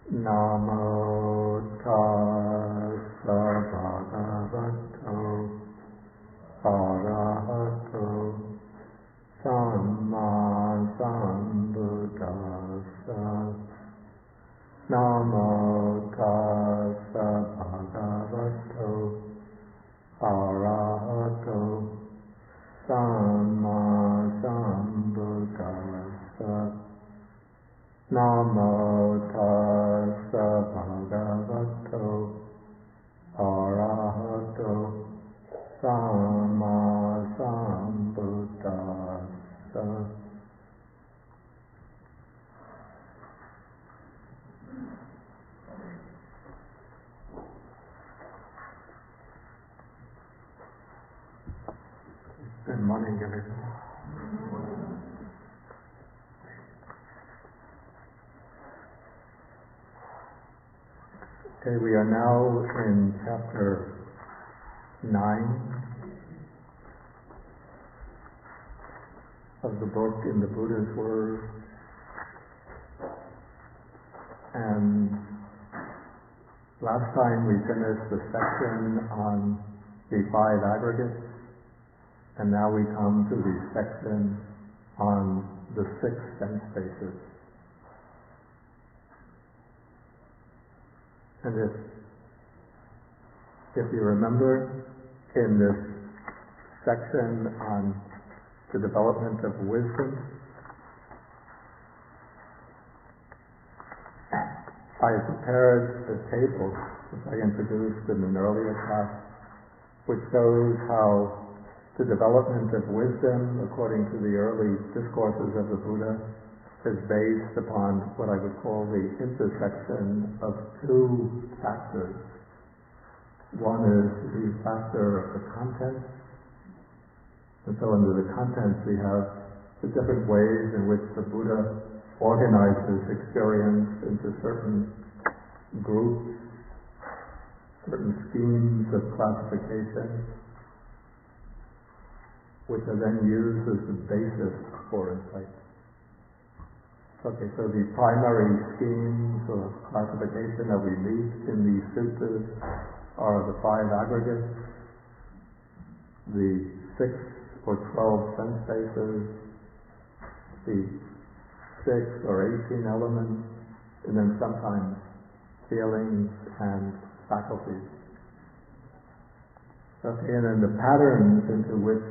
Namo tassa bhagavato arahato samma sambuddhassa. Namo tassa bhagavato arahato samma sambuddhassa. Namo tassa bhagavato arahato samma sambuddhassa. Good morning, everyone. Okay, we are now in chapter 9 of the book In the Buddha's Words. And last time we finished the section on the 5 aggregates, and now we come to the section on the 6 sense bases. And if you remember, in this section on the development of wisdom, I prepared a table, which I introduced in an earlier class, which shows how the development of wisdom, according to the early discourses of the Buddha, is based upon what I would call the intersection of 2 factors. One is the factor of the contents, and so under the contents we have the different ways in which the Buddha organizes experience into certain groups, certain schemes of classification, which are then used as the basis for insight. Okay, so the primary schemes of classification that we meet in these sutras are the 5 aggregates, the 6 or 12 sense bases, the 6 or 18 elements, and then sometimes feelings and faculties. Okay, and then the patterns into which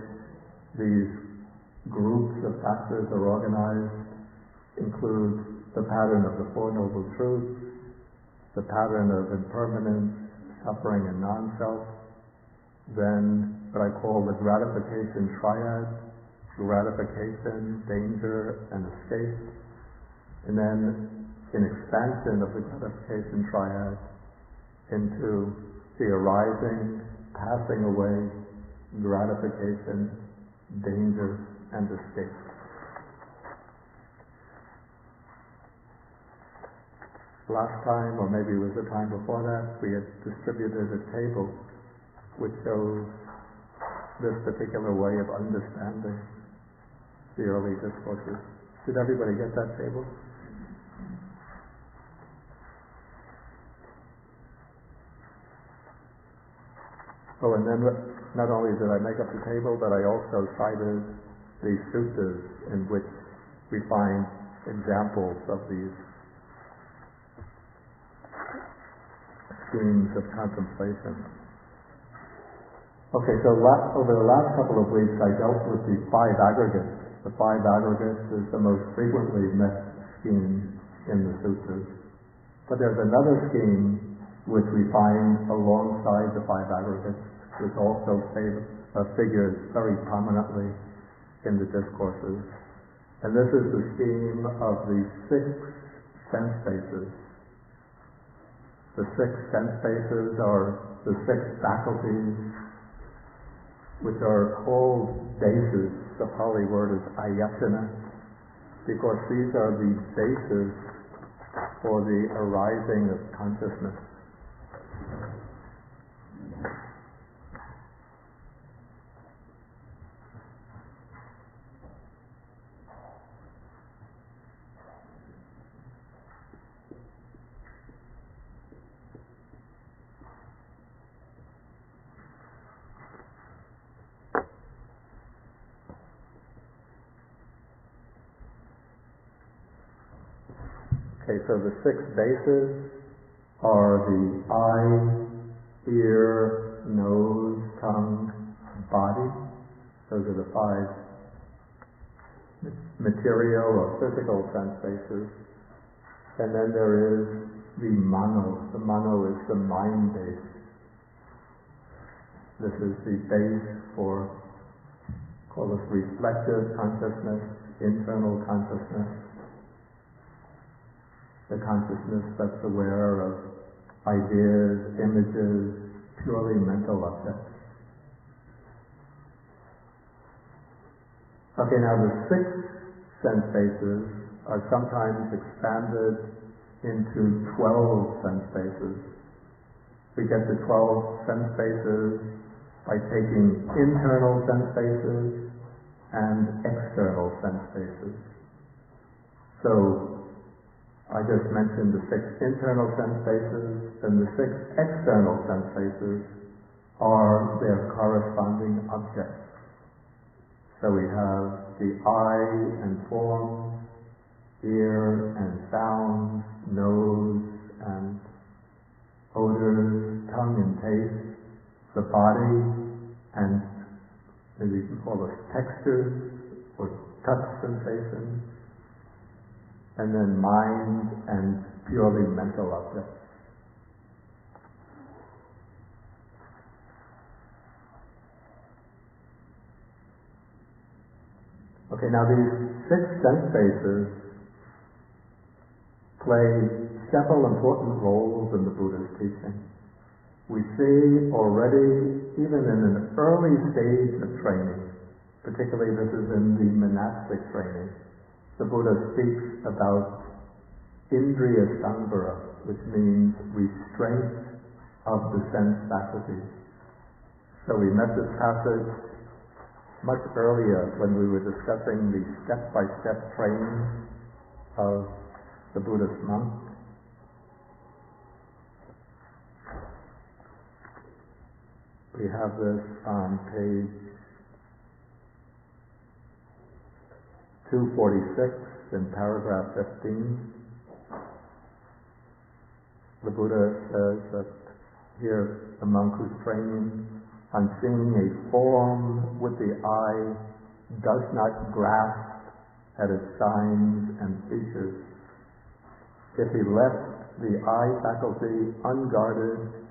these groups of factors are organized include the pattern of the 4 Noble Truths, the pattern of impermanence, suffering, and non-self, then what I call the gratification triad, gratification, danger, and escape, and then an expansion of the gratification triad into the arising, passing away, gratification, danger, and escape. Last time, or maybe it was the time before that, we had distributed a table which shows this particular way of understanding the early discourses. Did everybody get that table? Oh, and then not only did I make up the table, but I also cited the sutras in which we find examples of these schemes of contemplation. Okay, so over the last couple of weeks I dealt with the 5 aggregates. The 5 aggregates is the most frequently met scheme in the sutras. But there's another scheme which we find alongside the 5 aggregates, which also figures very prominently in the discourses. And this is the scheme of the 6 sense bases. The 6 sense bases are the 6 faculties, which are called bases. The Pali word is ayatana, because these are the bases for the arising of consciousness. Okay, so the 6 bases are the eye, ear, nose, tongue, body. Those are the 5 material or physical sense bases. And then there is the mano. The mano is the mind base. This is the base for, call this reflective consciousness, internal consciousness, the consciousness that's aware of ideas, images, purely mental objects. Okay, now the 6 sense bases are sometimes expanded into 12 sense bases. We get the 12 sense bases by taking internal sense bases and external sense bases. So I just mentioned the 6 internal sense bases, and the 6 external sense bases are their corresponding objects. So we have the eye and form, ear and sound, nose and odors, tongue and taste, the body and maybe you can call it textures or touch sensations, and then mind and purely mental objects. Okay, now these 6 sense bases play several important roles in the Buddha's teaching. We see already, even in an early stage of training, particularly this is in the monastic training, the Buddha speaks about indriya samvara, which means restraint of the sense faculties. So we met this passage much earlier when we were discussing the step-by-step training of the Buddhist monk. We have this on page 246 in paragraph 15. The Buddha says that here the monk who's training, on seeing a form with the eye, does not grasp at its signs and features. If he left the eye faculty unguarded,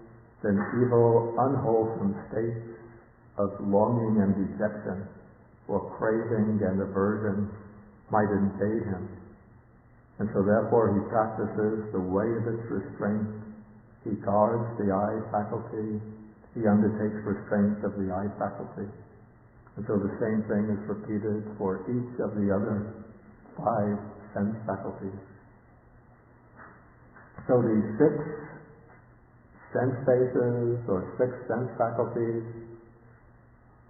then evil, unwholesome states of longing and dejection, or craving and aversion, might invade him. And so therefore he practices the way of its restraint. He guards the eye faculty. He undertakes restraint of the eye faculty. And so the same thing is repeated for each of the other 5 sense faculties. So these 6 sense bases or 6 sense faculties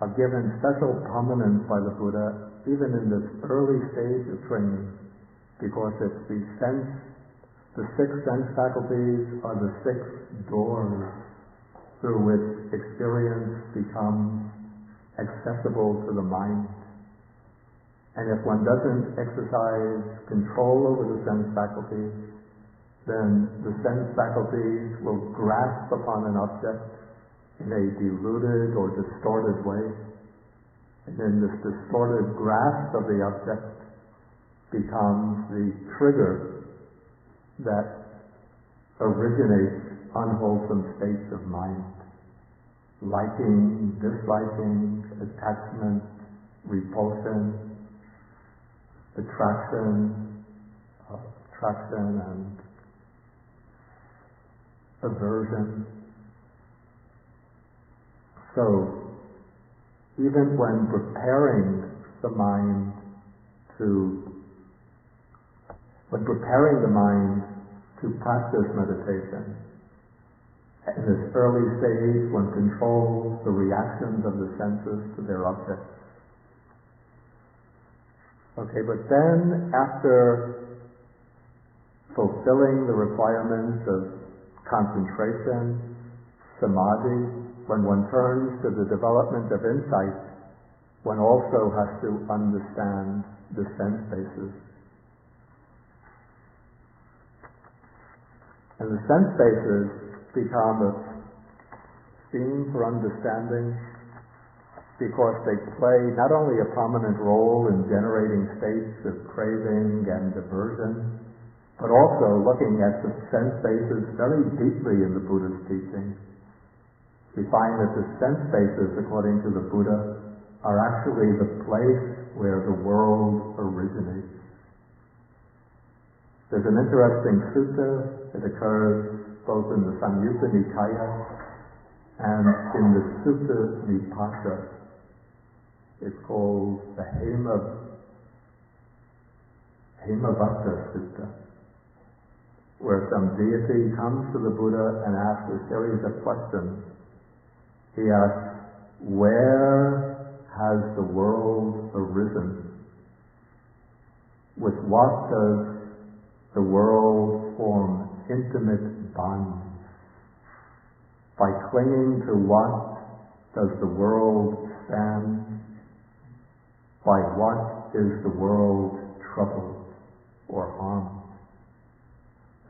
are given special prominence by the Buddha even in this early stage of training, because it's the 6 sense faculties are the 6 doors through which experience becomes accessible to the mind. And if one doesn't exercise control over the sense faculties, then the sense faculties will grasp upon an object in a diluted or distorted way. And then this distorted grasp of the object becomes the trigger that originates unwholesome states of mind. Liking, disliking, attachment, repulsion, attraction and aversion. So, even when preparing the mind to practice meditation, in this early stage, one controls the reactions of the senses to their objects. Okay, but then after fulfilling the requirements of concentration, samadhi, when one turns to the development of insight, one also has to understand the sense bases. And the sense bases become a theme for understanding because they play not only a prominent role in generating states of craving and aversion, but also looking at the sense bases very deeply in the Buddha's teaching. We find that the sense bases, according to the Buddha, are actually the place where the world originates. There's an interesting sutta that occurs both in the Samyutta Nikaya and in the Sutta Nipata. It's called the Hemavata Sutta, where some deity comes to the Buddha and asks a series of questions. He asks, where has the world arisen? With what does the world form intimate bonds? By clinging to what does the world stand? By what is the world troubled or harmed?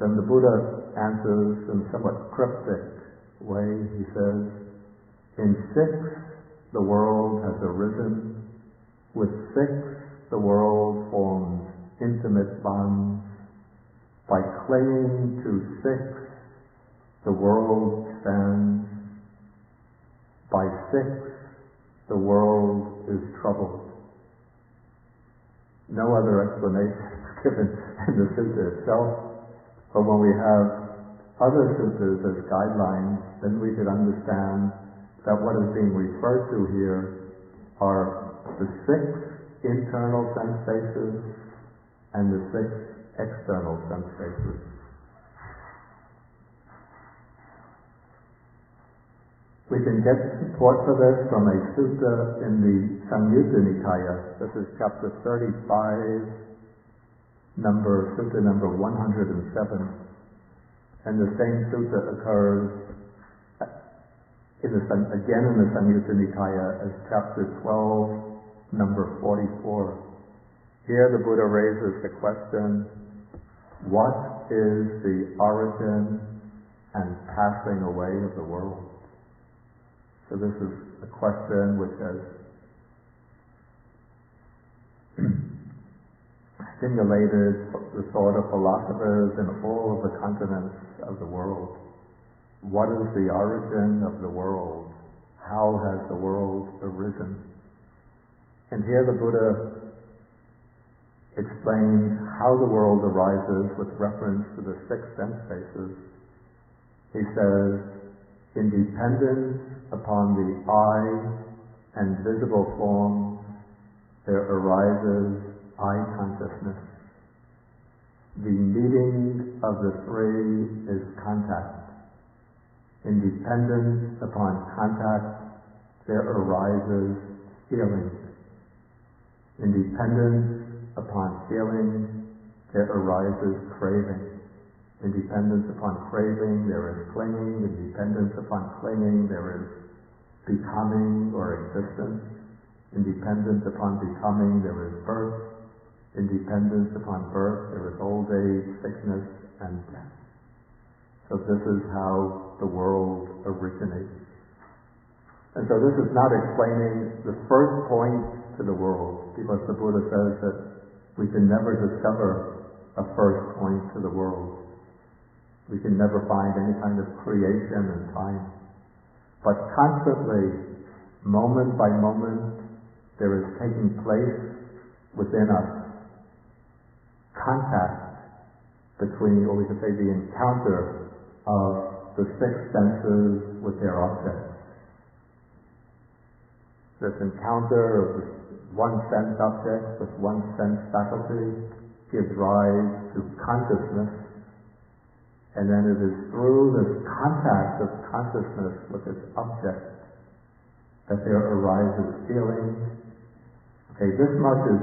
Then the Buddha answers in a somewhat cryptic way. He says, in 6 the world has arisen. With 6 the world forms intimate bonds. By clinging to 6 the world stands. By 6 the world is troubled. No other explanation is given in the sutta itself, but when we have other suttas as guidelines, then we could understand that what is being referred to here are the 6 internal sense bases and the 6 external sense bases. We can get support for this from a sutta in the Samyutta Nikaya. This is chapter 35, sutta number 107. And the same sutta occurs again in the Samyutta Nikaya as chapter 12, number 44. Here the Buddha raises the question, what is the origin and passing away of the world? So this is a question which has stimulated the thought of philosophers in all of the continents of the world. What is the origin of the world? How has the world arisen? And here the Buddha explains how the world arises with reference to the 6 sense bases. He says, in dependence upon the eye and visible forms, there arises eye consciousness. The meeting of the 3 is contact. In dependence upon contact, there arises feeling. In dependence upon feeling, there arises craving. In dependence upon craving, there is clinging. In dependence upon clinging, there is becoming or existence. In dependence upon becoming, there is birth. In dependence upon birth, there is old age, sickness, and death. So this is how the world originates. And so this is not explaining the first point to the world, because the Buddha says that we can never discover a first point to the world. We can never find any kind of creation in time. But constantly, moment by moment, there is taking place within us contact between, or we could say the encounter of the 6 senses with their objects. This encounter of one sense object with one sense faculty gives rise to consciousness. And then it is through this contact of consciousness with its object that there arises feeling. Okay, this much is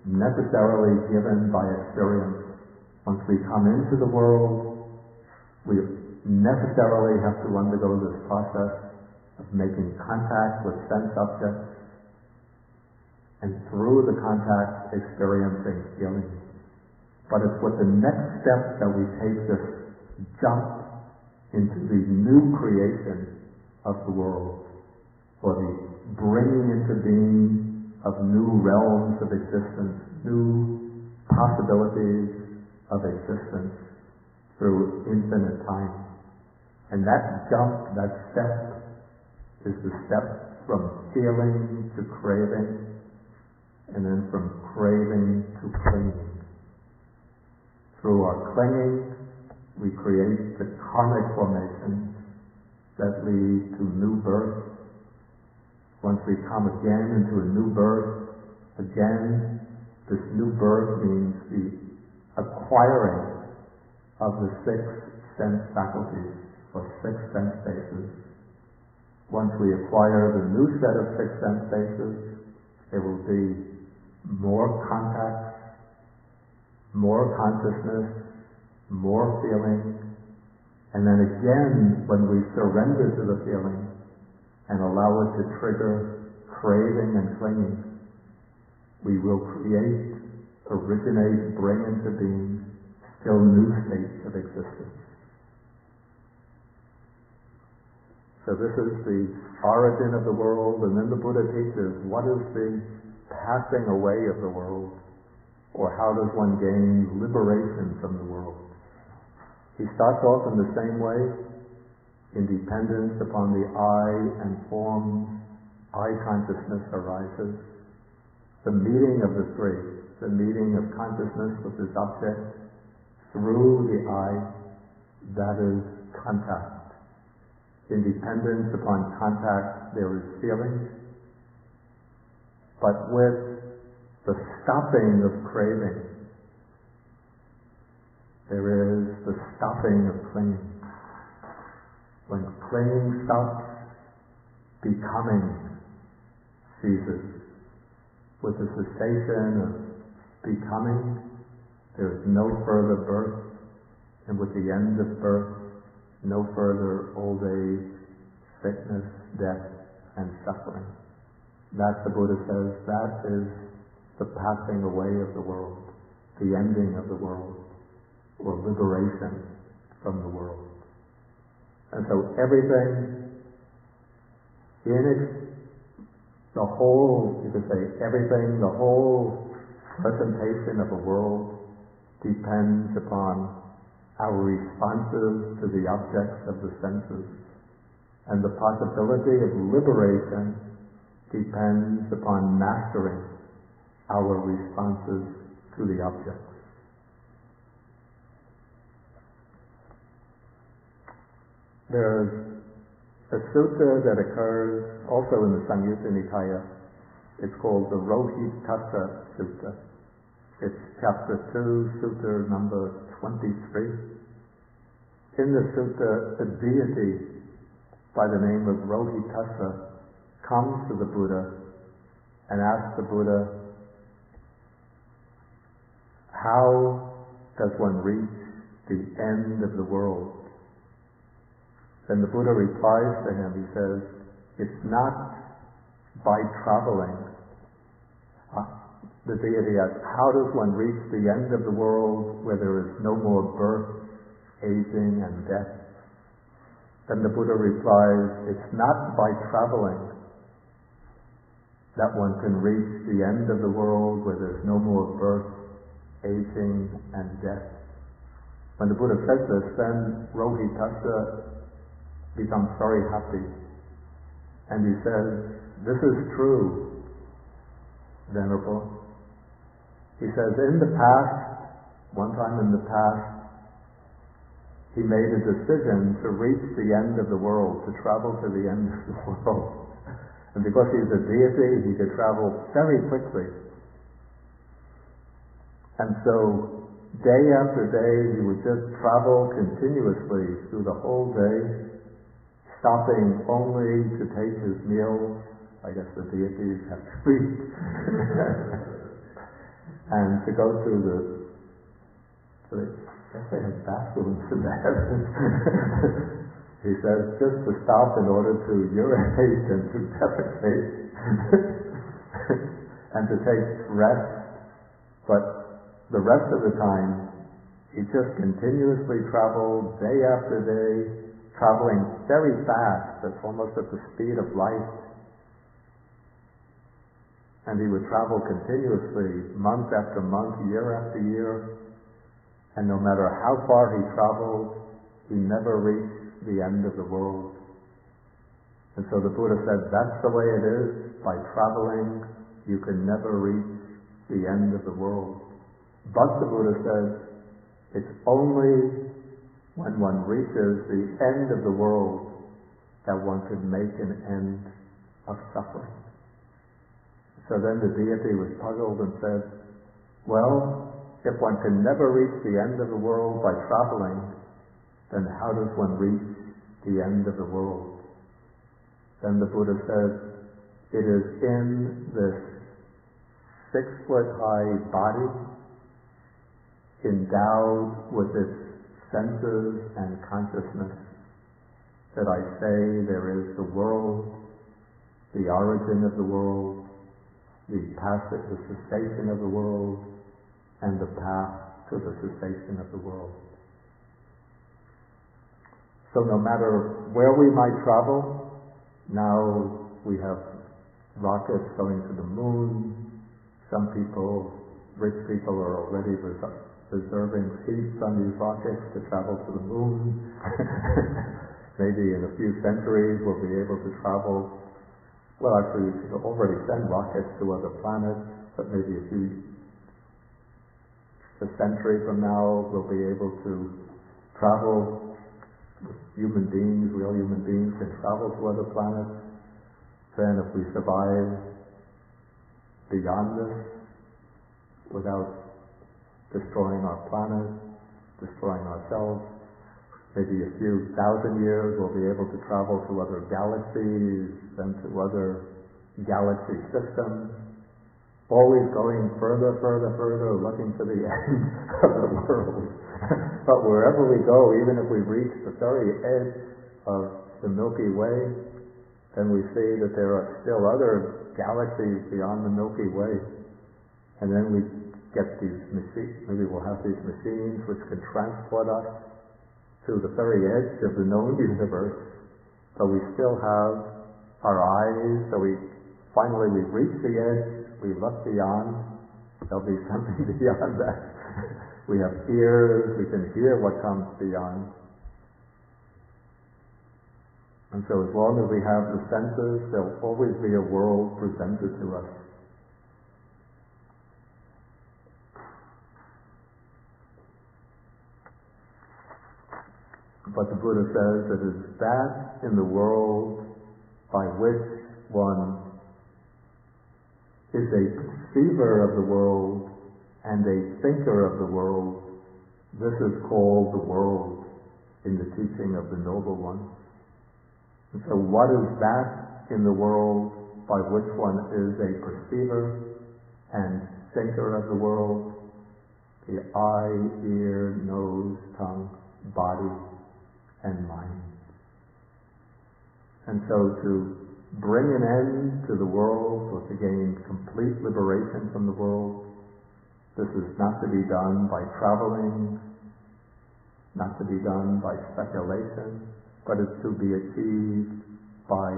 necessarily given by experience. Once we come into the world, we necessarily have to undergo this process of making contact with sense objects, and through the contact experiencing feeling. but it's with the next step that we take this jump into the new creation of the world, or the bringing into being of new realms of existence, new possibilities of existence through infinite time. And that jump, that step, is the step from feeling to craving, and then from craving to clinging. Through our clinging, we create the karmic formations that lead to new birth. Once we come again into a new birth, again, this new birth means the acquiring of the six sense faculties, or six sense bases. Once we acquire the new set of six sense bases, there will be more contact, more consciousness, more feeling, and then again, when we surrender to the feeling and allow it to trigger craving and clinging, we will create, originate, bring into being still new states of existence. So this is the origin of the world, and then the Buddha teaches what is the passing away of the world, or how does one gain liberation from the world. He starts off in the same way, in dependence upon the I and form, I consciousness arises. The meeting of the three, the meeting of consciousness with this object through the I, that is contact. In dependence upon contact, there is feeling, but with the stopping of craving, there is the stopping of clinging. When clinging stops, becoming ceases. With the cessation of becoming, there is no further birth, and with the end of birth, no further old age, sickness, death, and suffering. That, the Buddha says, that is the passing away of the world, the ending of the world, or liberation from the world. And so everything in it, the whole, you could say, everything, the whole presentation of the world depends upon our responses to the objects of the senses. And the possibility of liberation depends upon mastering our responses to the objects. There's a sutta that occurs also in the Samyutta Nikaya. It's called the Rohitassa Sutta. It's chapter 2, sutta number 23. In the sutta, a deity by the name of Rohitassa comes to the Buddha and asks the Buddha, how does one reach the end of the world? Then the Buddha replies to him, he says, it's not by traveling. The deity asks, how does one reach the end of the world where there is no more birth, aging, and death? Then the Buddha replies, it's not by traveling that one can reach the end of the world where there's no more birth, aging, and death. When the Buddha says this, then Rohitassa becomes very happy. And he says, this is true, Venerable. He says, in the past, one time in the past, he made a decision to reach the end of the world, to travel to the end of the world. And because he's a deity, he could travel very quickly. And so, day after day, he would just travel continuously through the whole day, stopping only to take his meals. I guess the deities have to eat. And to go to I guess they have bathrooms in the heavens. He says just to stop in order to urinate and to defecate and to take rest. But the rest of the time, he just continuously traveled day after day, traveling very fast, that's almost at the speed of light. And he would travel continuously, month after month, year after year, and no matter how far he traveled, he never reached the end of the world. And so the Buddha said, that's the way it is. By traveling, you can never reach the end of the world. But the Buddha says, it's only when one reaches the end of the world that one can make an end of suffering. So then the deity was puzzled and said, well, if one can never reach the end of the world by traveling, then how does one reach the end of the world? Then the Buddha says, it is in this 6-foot-high body, endowed with its senses and consciousness, that I say there is the world, the origin of the world, the cessation of the world, and the path to the cessation of the world. So no matter where we might travel, now we have rockets going to the moon. Some people, rich people, are already reserving seats on these rockets to travel to the moon. Maybe in a few centuries we'll be able to travel. Well, actually, we could already send rockets to other planets, but maybe a century from now we'll be able to travel. Human beings, real human beings, can travel to other planets. Then if we survive beyond this without destroying our planet, destroying ourselves, maybe a few thousand years we'll be able to travel to other galaxies, then to other galaxy systems, always going further, looking to the end of the world. But wherever we go, even if we reach the very edge of the Milky Way, then we see that there are still other galaxies beyond the Milky Way. And then we get these machines, maybe we'll have these machines which can transport us to the very edge of the known universe. So we still have our eyes, so finally we reach the edge, we look beyond, there'll be something beyond that. We have ears, we can hear what comes beyond. And so as long as we have the senses, there'll always be a world presented to us. But the Buddha says that it is that in the world by which one is a perceiver of the world and a thinker of the world, this is called the world in the teaching of the Noble One. And so what is that in the world by which one is a perceiver and thinker of the world? The eye, ear, nose, tongue, body, and mind. And so to bring an end to the world, or to gain complete liberation from the world, this is not to be done by traveling, not to be done by speculation, but it's to be achieved by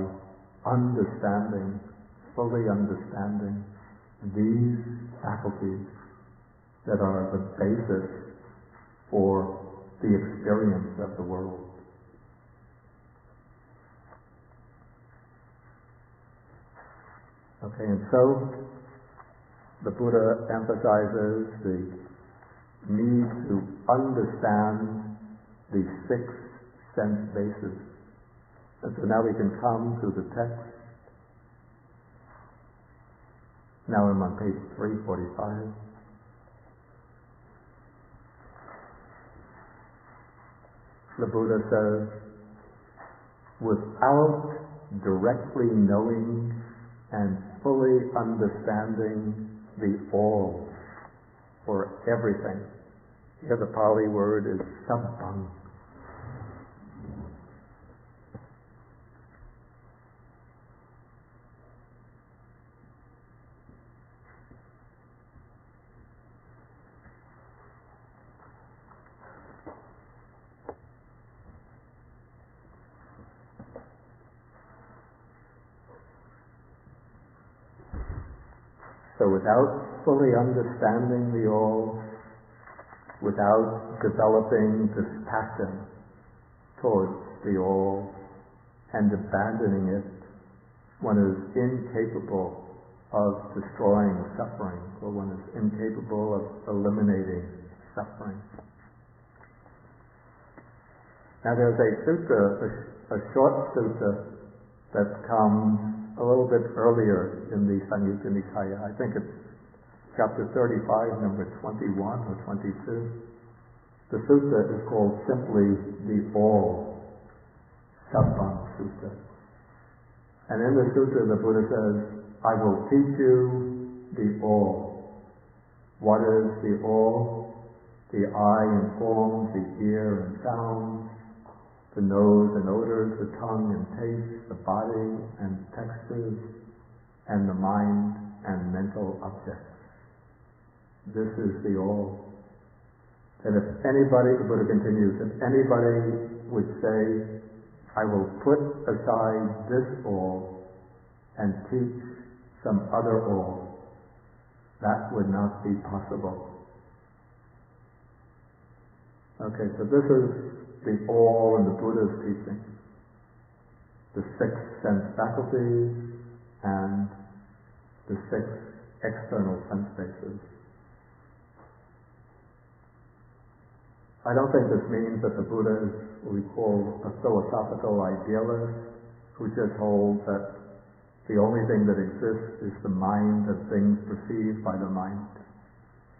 understanding, fully understanding these faculties that are the basis for the experience of the world. Okay, and so the Buddha emphasizes the need to understand the 6 sense bases. And so now we can come to the text. Now I'm on page 345. The Buddha says, without directly knowing and fully understanding the all, or everything. Here the Pali word is sabbang. So without fully understanding the all, without developing this passion towards the all and abandoning it, one is incapable of destroying suffering, or one is incapable of eliminating suffering. Now there's a sutta, a short sutta, that comes a little bit earlier in the Samyutta Nikaya. I think it's chapter 35, number 21 or 22. The sutta is called simply the All, Sabbang Sutta. And in the sutta the Buddha says, I will teach you the All. What is the All? The eye and form, the ear and sound, the nose and odors, the tongue and taste, the body and textures, and the mind and mental objects. This is the all. And if anybody, the Buddha continues, if anybody would say, I will put aside this all and teach some other all, that would not be possible. Okay, so this is the all in the Buddha's teaching. The 6 sense faculties and the 6 external sense bases. I don't think this means that the Buddha is what we call a philosophical idealist who just holds that the only thing that exists is the mind and things perceived by the mind.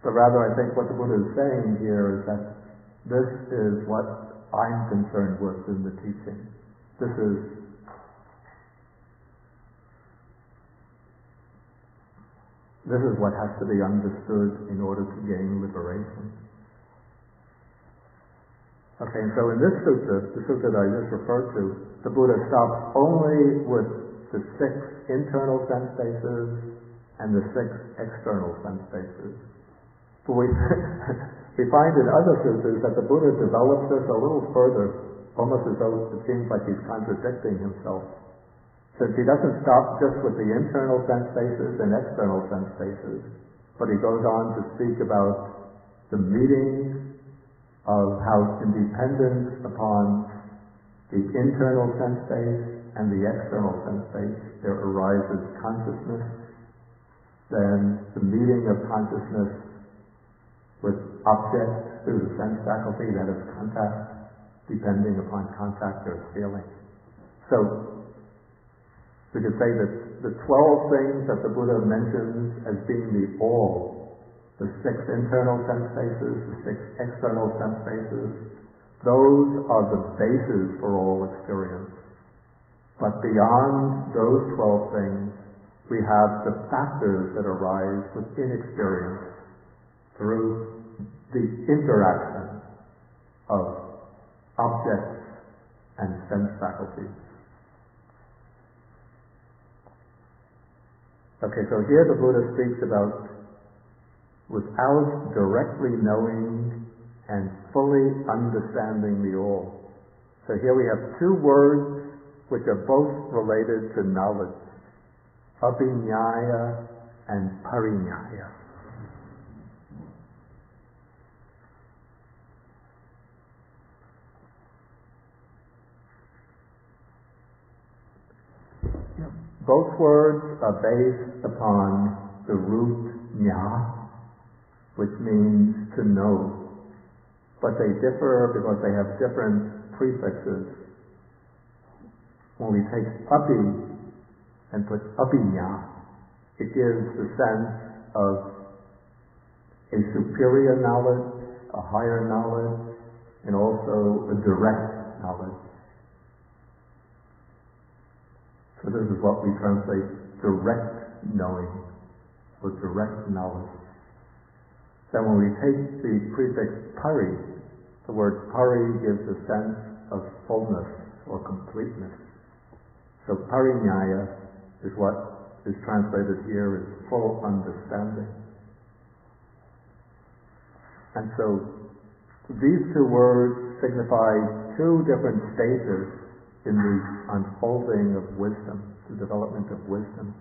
But rather I think what the Buddha is saying here is that this is what I'm concerned with in the teaching. This is what has to be understood in order to gain liberation. Okay, and so in this sutta, the sutta that I just referred to, the Buddha stops only with the 6 internal sense bases and the 6 external sense bases. But we find in other suttas that the Buddha develops this a little further, almost as though it seems like he's contradicting himself. Since he doesn't stop just with the internal sense bases and external sense bases, but he goes on to speak about the meeting of how independent upon the internal sense base and the external sense base there arises consciousness, then the meeting of consciousness with objects through the sense faculty, that is contact, depending upon contact there's feeling. So we could say that the 12 things that the Buddha mentions as being the all, the 6 internal sense bases, the 6 external sense bases, those are the bases for all experience. But beyond those 12 things, we have the factors that arise within experience through the interaction of objects and sense faculties. Okay, so here the Buddha speaks about without directly knowing and fully understanding the all. So here we have 2 words which are both related to knowledge, abhiññāya and pariññāya. Both words are based upon the root ñā, which means to know. But they differ because they have different prefixes. When we take api and put abhiññā, it gives the sense of a superior knowledge, a higher knowledge, and also a direct knowledge. So this is what we translate direct knowing or direct knowledge. Then when we take the prefix pari, the word pari gives a sense of fullness or completeness. So pariññāya is what is translated here as full understanding. And so these 2 words signify 2 different stages in the unfolding of wisdom, the development of wisdom.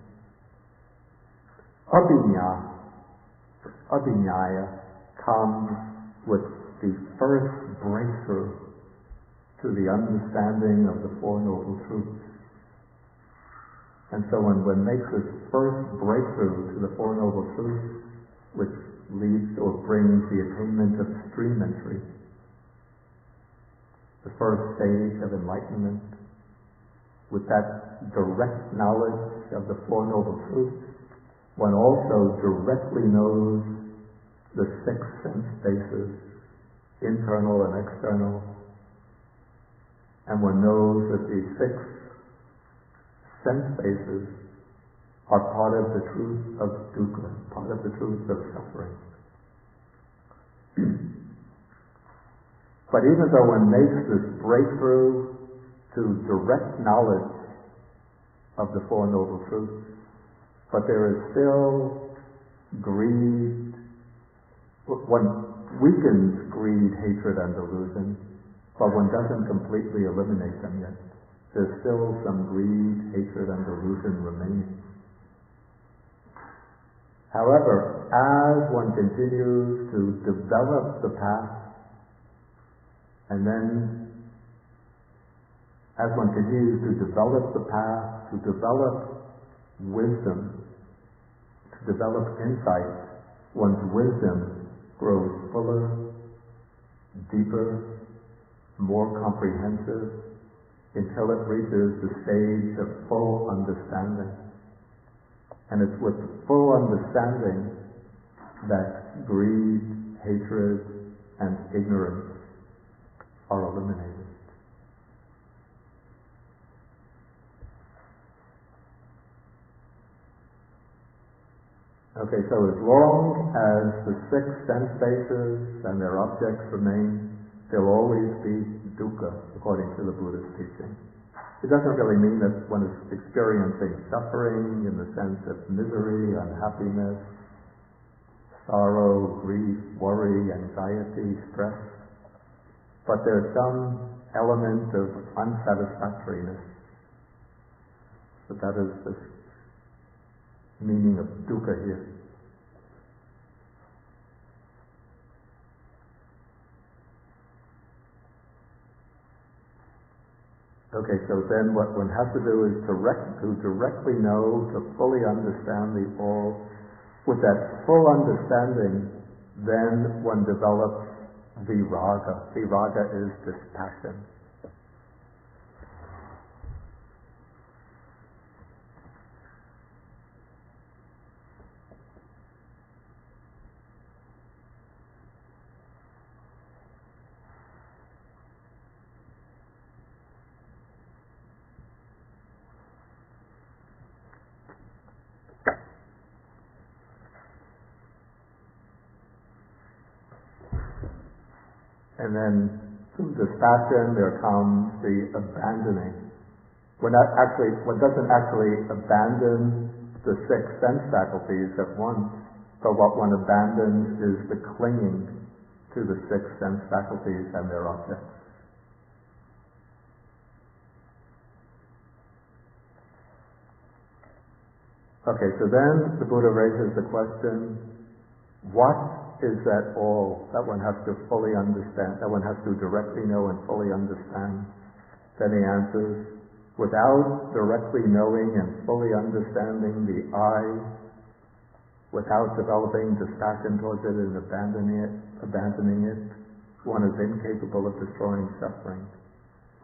Abhinyaya comes with the first breakthrough to the understanding of the Four Noble Truths. And so when one makes this first breakthrough to the Four Noble Truths, which leads or brings the attainment of stream entry, the first stage of enlightenment, with that direct knowledge of the Four Noble Truths, one also directly knows the six sense bases, internal and external, and one knows that these six sense bases are part of the truth of dukkha, part of the truth of suffering. But even though one makes this breakthrough to direct knowledge of the Four Noble Truths, but there is still greed. One weakens greed, hatred, and delusion, but one doesn't completely eliminate them yet. There's still some greed, hatred, and delusion remaining. However, as one continues to develop the path, and then as one continues to develop the path, to develop wisdom, to develop insight, one's wisdom grows fuller, deeper, more comprehensive, until it reaches the stage of full understanding. And it's with full understanding that greed, hatred, and ignorance are eliminated. Okay, so as long as the six sense bases and their objects remain, there'll always be dukkha, according to the Buddha's teaching. It doesn't really mean that one is experiencing suffering in the sense of misery, unhappiness, sorrow, grief, worry, anxiety, stress, but there's some element of unsatisfactoriness. So that is the meaning of dukkha here. Okay, so then what one has to do is to directly know, to fully understand the all. With that full understanding, then one develops viraga. Viraga is dispassion. And then through dispassion there comes the abandoning. One doesn't actually abandon the six sense faculties at once, but what one abandons is the clinging to the six sense faculties and their objects. Okay, so then the Buddha raises the question, what is that all that one has to fully understand, that one has to directly know and fully understand? Then he answers, without directly knowing and fully understanding the I, without developing dispassion towards it and abandoning it, one is incapable of destroying suffering.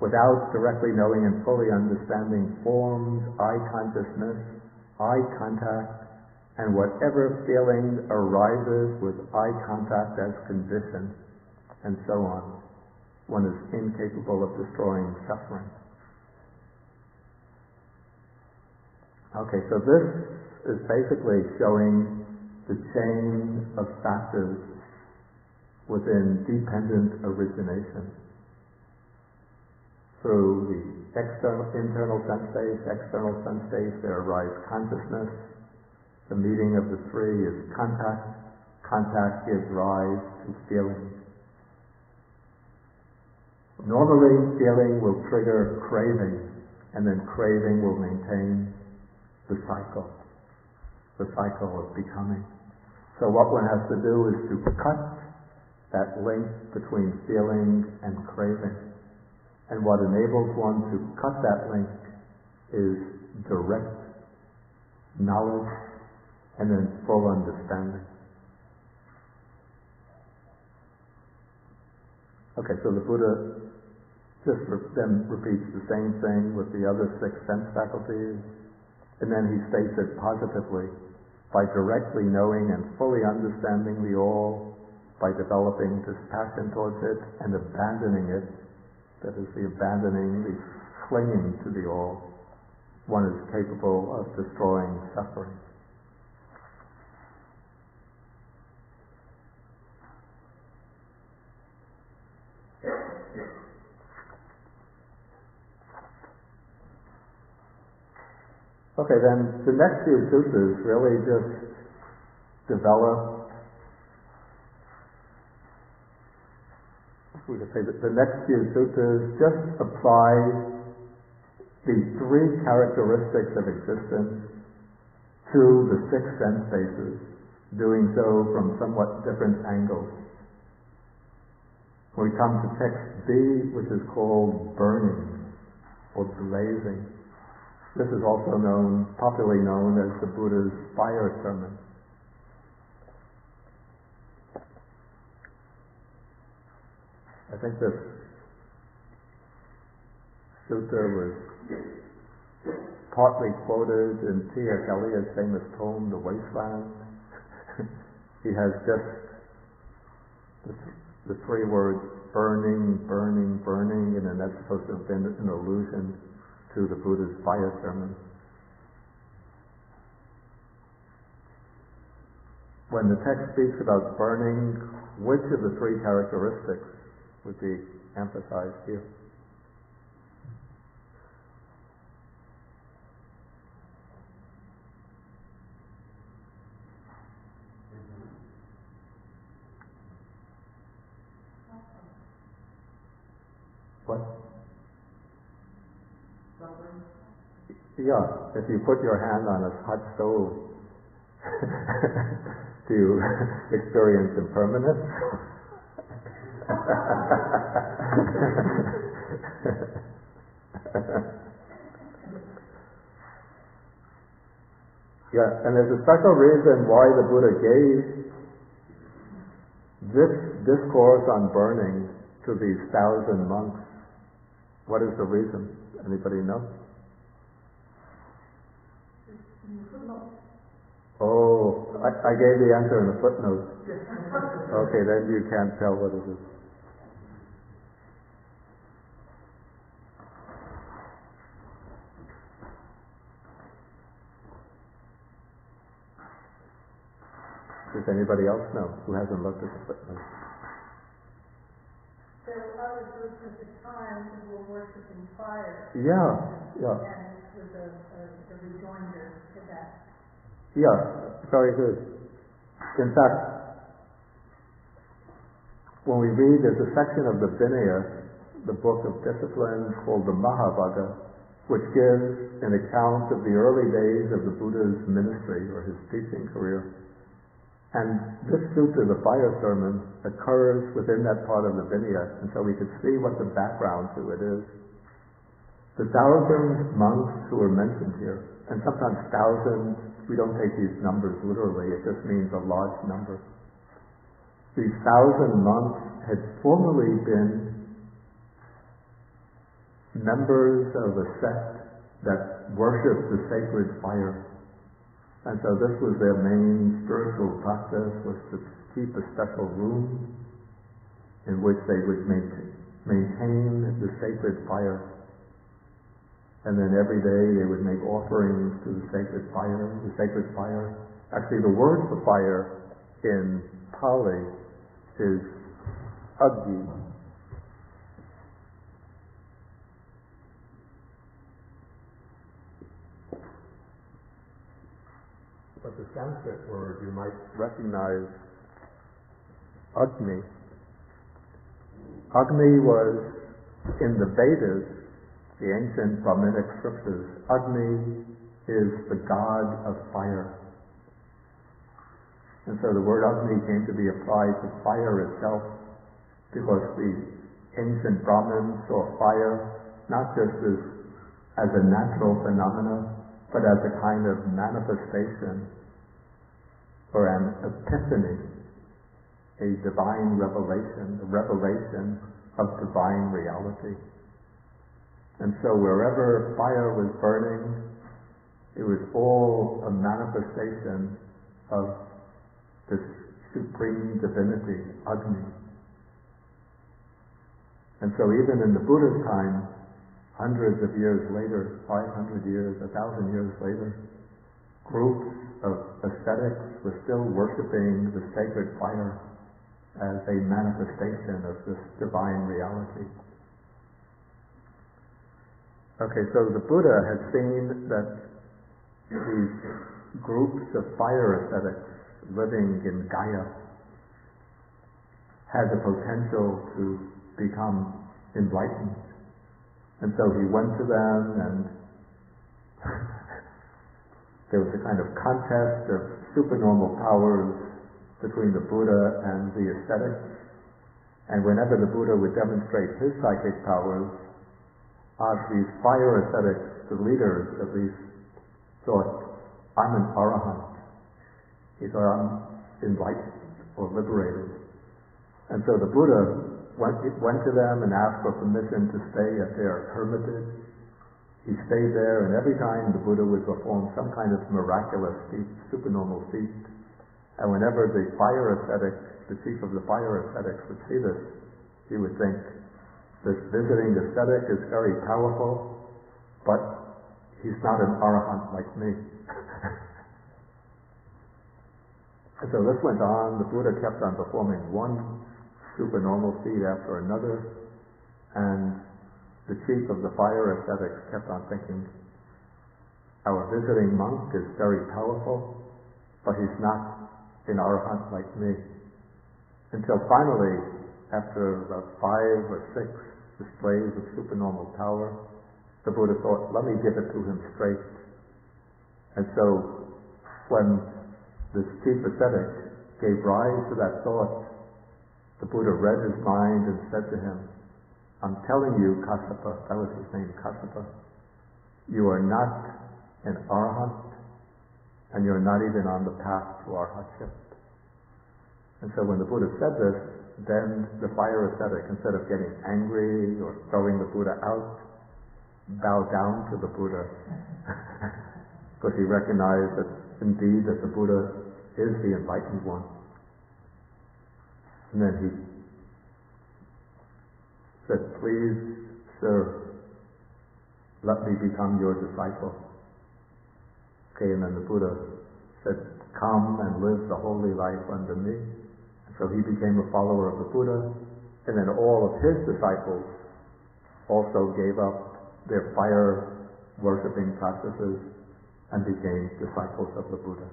Without directly knowing and fully understanding forms, eye consciousness, eye contact, and whatever feeling arises with eye contact as condition, and so on, one is incapable of destroying suffering. Okay, so this is basically showing the chain of factors within dependent origination. Through the internal sense base, external sense base, there arise consciousness. The meeting of the three is contact. Contact gives rise to feeling. Normally, feeling will trigger craving, and then craving will maintain the cycle. the cycle of becoming. So what one has to do is to cut that link between feeling and craving. And what enables one to cut that link is direct knowledge and then full understanding. Okay, so the Buddha just then repeats the same thing with the other 6 sense faculties, and then he states it positively. By directly knowing and fully understanding the all, by developing dispassion towards it and abandoning it, that is the abandoning, the clinging to the all, one is capable of destroying suffering. Okay, then the next few sutras really just develop, we could say that the next few sutras just apply the 3 characteristics of existence to the 6 sense bases, doing so from somewhat different angles. When we come to text B, which is called burning or blazing, this is also popularly known as the Buddha's fire sermon. I think this sutta was partly quoted in T.S. Eliot's famous poem, The Wasteland. He has just the 3 words, burning, burning, burning, and then that's supposed to have been an allusion to the Buddha's fire sermon. When the text speaks about burning, which of the 3 characteristics would be emphasized here? What? Yeah, if you put your hand on a hot stove, do you experience impermanence? Yeah, and there's a special reason why the Buddha gave this discourse on burning to these 1,000 monks. What is the reason? Anybody know? Oh, I gave the answer in the footnote. Okay, then you can't tell what it is. Does anybody else know who hasn't looked at the footnote? There were other groups at the time who were worshipping fire. Yeah. And this was a rejoinder to that. Yeah, very good. In fact, when we read, there's a section of the Vinaya, the book of discipline, called the Mahavagga, which gives an account of the early days of the Buddha's ministry or his teaching career. And this sutta, the fire sermon, occurs within that part of the Vinaya, and so we could see what the background to it is. The 1,000 monks who are mentioned here, and sometimes thousands, we don't take these numbers literally, it just means a large number. These 1,000 monks had formerly been members of a sect that worshipped the sacred fire. And so this was their main spiritual practice, was to keep a special room in which they would maintain the sacred fire. And then every day they would make offerings to the sacred fire. The sacred fire, actually the word for fire in Pali is Agni. But the Sanskrit word you might recognize, Agni. Agni was in the Vedas, the ancient Brahminic scriptures. Agni is the god of fire. And so the word Agni came to be applied to fire itself, because the ancient Brahmins saw fire not just as a natural phenomena, but as a kind of manifestation or an epiphany, a divine revelation, a revelation of divine reality. And so wherever fire was burning, it was all a manifestation of this supreme divinity, Agni. And so even in the Buddha's time, hundreds of years later, 500 years, 1,000 years later, groups of ascetics were still worshipping the sacred fire as a manifestation of this divine reality. Okay, so the Buddha had seen that these groups of fire ascetics living in Gaia had the potential to become enlightened. And so he went to them, and there was a kind of contest of supernormal powers between the Buddha and the ascetics. And whenever the Buddha would demonstrate his psychic powers, these fire ascetics, the leaders at least, thought, I'm an arahant. He thought, I'm enlightened or liberated. And so the Buddha went to them and asked for permission to stay at their hermitage. He stayed there, and every time the Buddha would perform some kind of miraculous feat, supernormal feat, and whenever the fire ascetic, the chief of the fire ascetics would see this, he would think, this visiting ascetic is very powerful, but he's not an arahant like me. And so this went on. The Buddha kept on performing one supernormal feat after another, and the chief of the fire ascetics kept on thinking, our visiting monk is very powerful, but he's not an arahant like me. Until finally, after about 5 or 6 displays of supernormal power, the Buddha thought, let me give it to him straight. And so when this chief ascetic gave rise to that thought, the Buddha read his mind and said to him, I'm telling you, Kassapa, that was his name, Kassapa, you are not an arahant, and you're not even on the path to arhatship. And so when the Buddha said this, then the fire ascetic, instead of getting angry or throwing the Buddha out, bowed down to the Buddha, because he recognized that indeed that the Buddha is the enlightened one. And then he said, please, sir, let me become your disciple. Okay, and then the Buddha said, come and live the holy life under me. And so he became a follower of the Buddha, and then all of his disciples also gave up their fire worshipping practices and became disciples of the Buddha.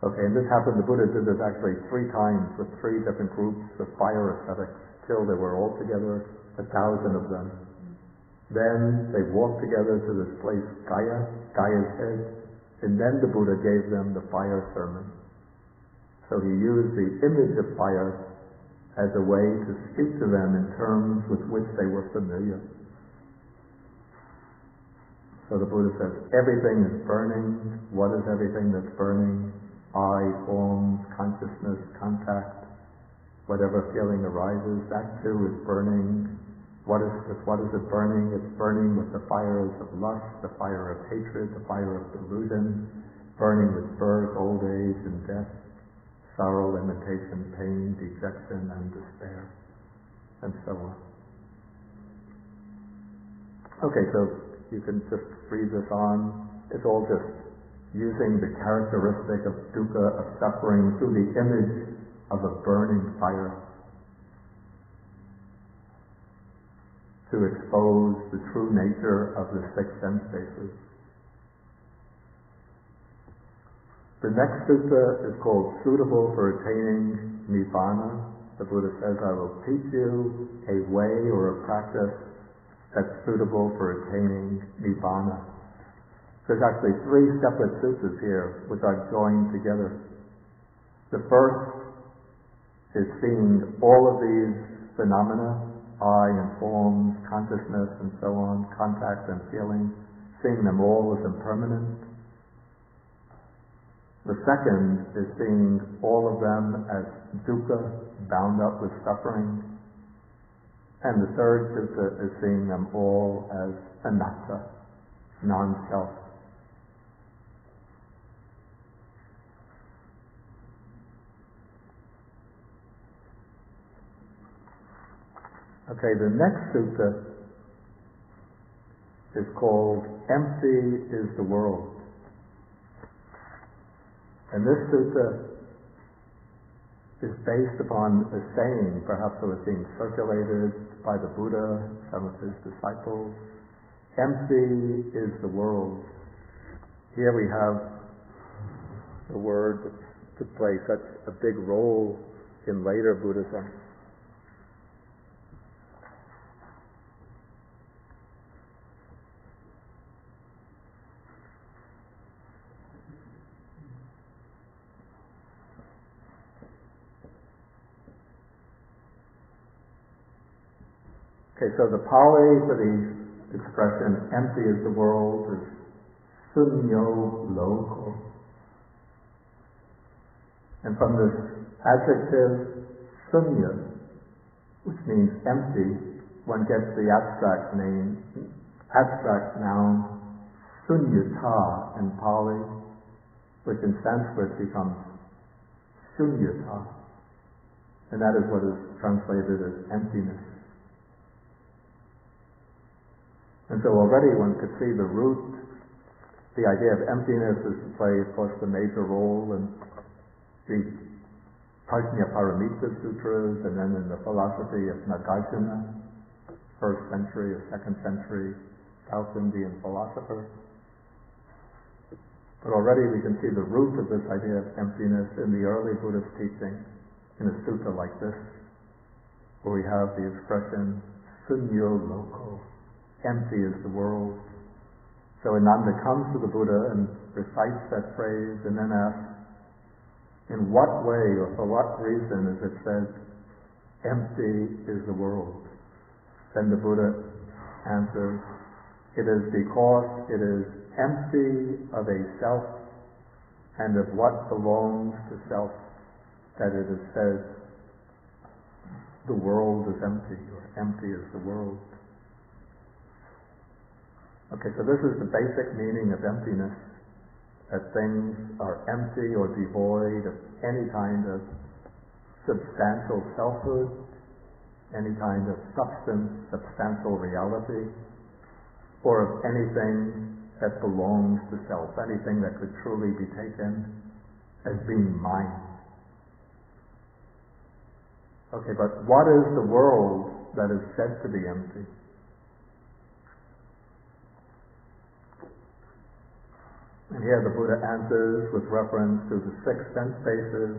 Okay, and this happened, the Buddha did this actually 3 times with 3 different groups of fire ascetics, till there were altogether 1,000 of them. Then they walked together to this place, Gaia's head, and then the Buddha gave them the fire sermon. So he used the image of fire as a way to speak to them in terms with which they were familiar. So the Buddha says, everything is burning. What is everything that's burning? I, forms, consciousness, contact, whatever feeling arises, that too is burning. What is it burning? It's burning with the fires of lust, the fire of hatred, the fire of delusion, burning with birth, old age, and death, sorrow, limitation, pain, dejection, and despair, and so on. Okay, so you can just read this on. It's all just using the characteristic of dukkha, of suffering, through the image of a burning fire to expose the true nature of the 6 sense bases. The next sutta is called Suitable for Attaining Nibbana. The Buddha says, I will teach you a way or a practice that's suitable for attaining Nibbana. There's actually 3 separate suttas here which I've joined together. The first is seeing all of these phenomena, I and forms, consciousness and so on, contact and feeling, seeing them all as impermanent. The second is seeing all of them as dukkha, bound up with suffering. And the third sutta is seeing them all as anatta, non-self. Okay, the next sutta is called Empty is the World. And this sutta is based upon a saying, perhaps it was being circulated by the Buddha, some of his disciples. Empty is the world. Here we have the word to play such a big role in later Buddhism. Okay, so the Pali for the expression empty is the world is sunyo loko. And from this adjective sunya, which means empty, one gets the abstract noun sunyata in Pali, which in Sanskrit becomes shunyata. And that is what is translated as emptiness. And so already one could see the root, the idea of emptiness is to play, of course, the major role in the Prajnaparamita Sutras and then in the philosophy of Nagarjuna, 1st century or 2nd century South Indian philosopher. But already we can see the root of this idea of emptiness in the early Buddhist teaching in a sutta like this, where we have the expression sunyo loko. Empty is the world. So Ananda comes to the Buddha and recites that phrase and then asks, in what way or for what reason is it said, empty is the world? Then the Buddha answers, it is because it is empty of a self and of what belongs to self that it is said, the world is empty, or empty is the world. Okay, so this is the basic meaning of emptiness, that things are empty or devoid of any kind of substantial selfhood, any kind of substance, substantial reality, or of anything that belongs to self, anything that could truly be taken as being mine. Okay, but what is the world that is said to be empty? And here the Buddha answers with reference to the 6 sense bases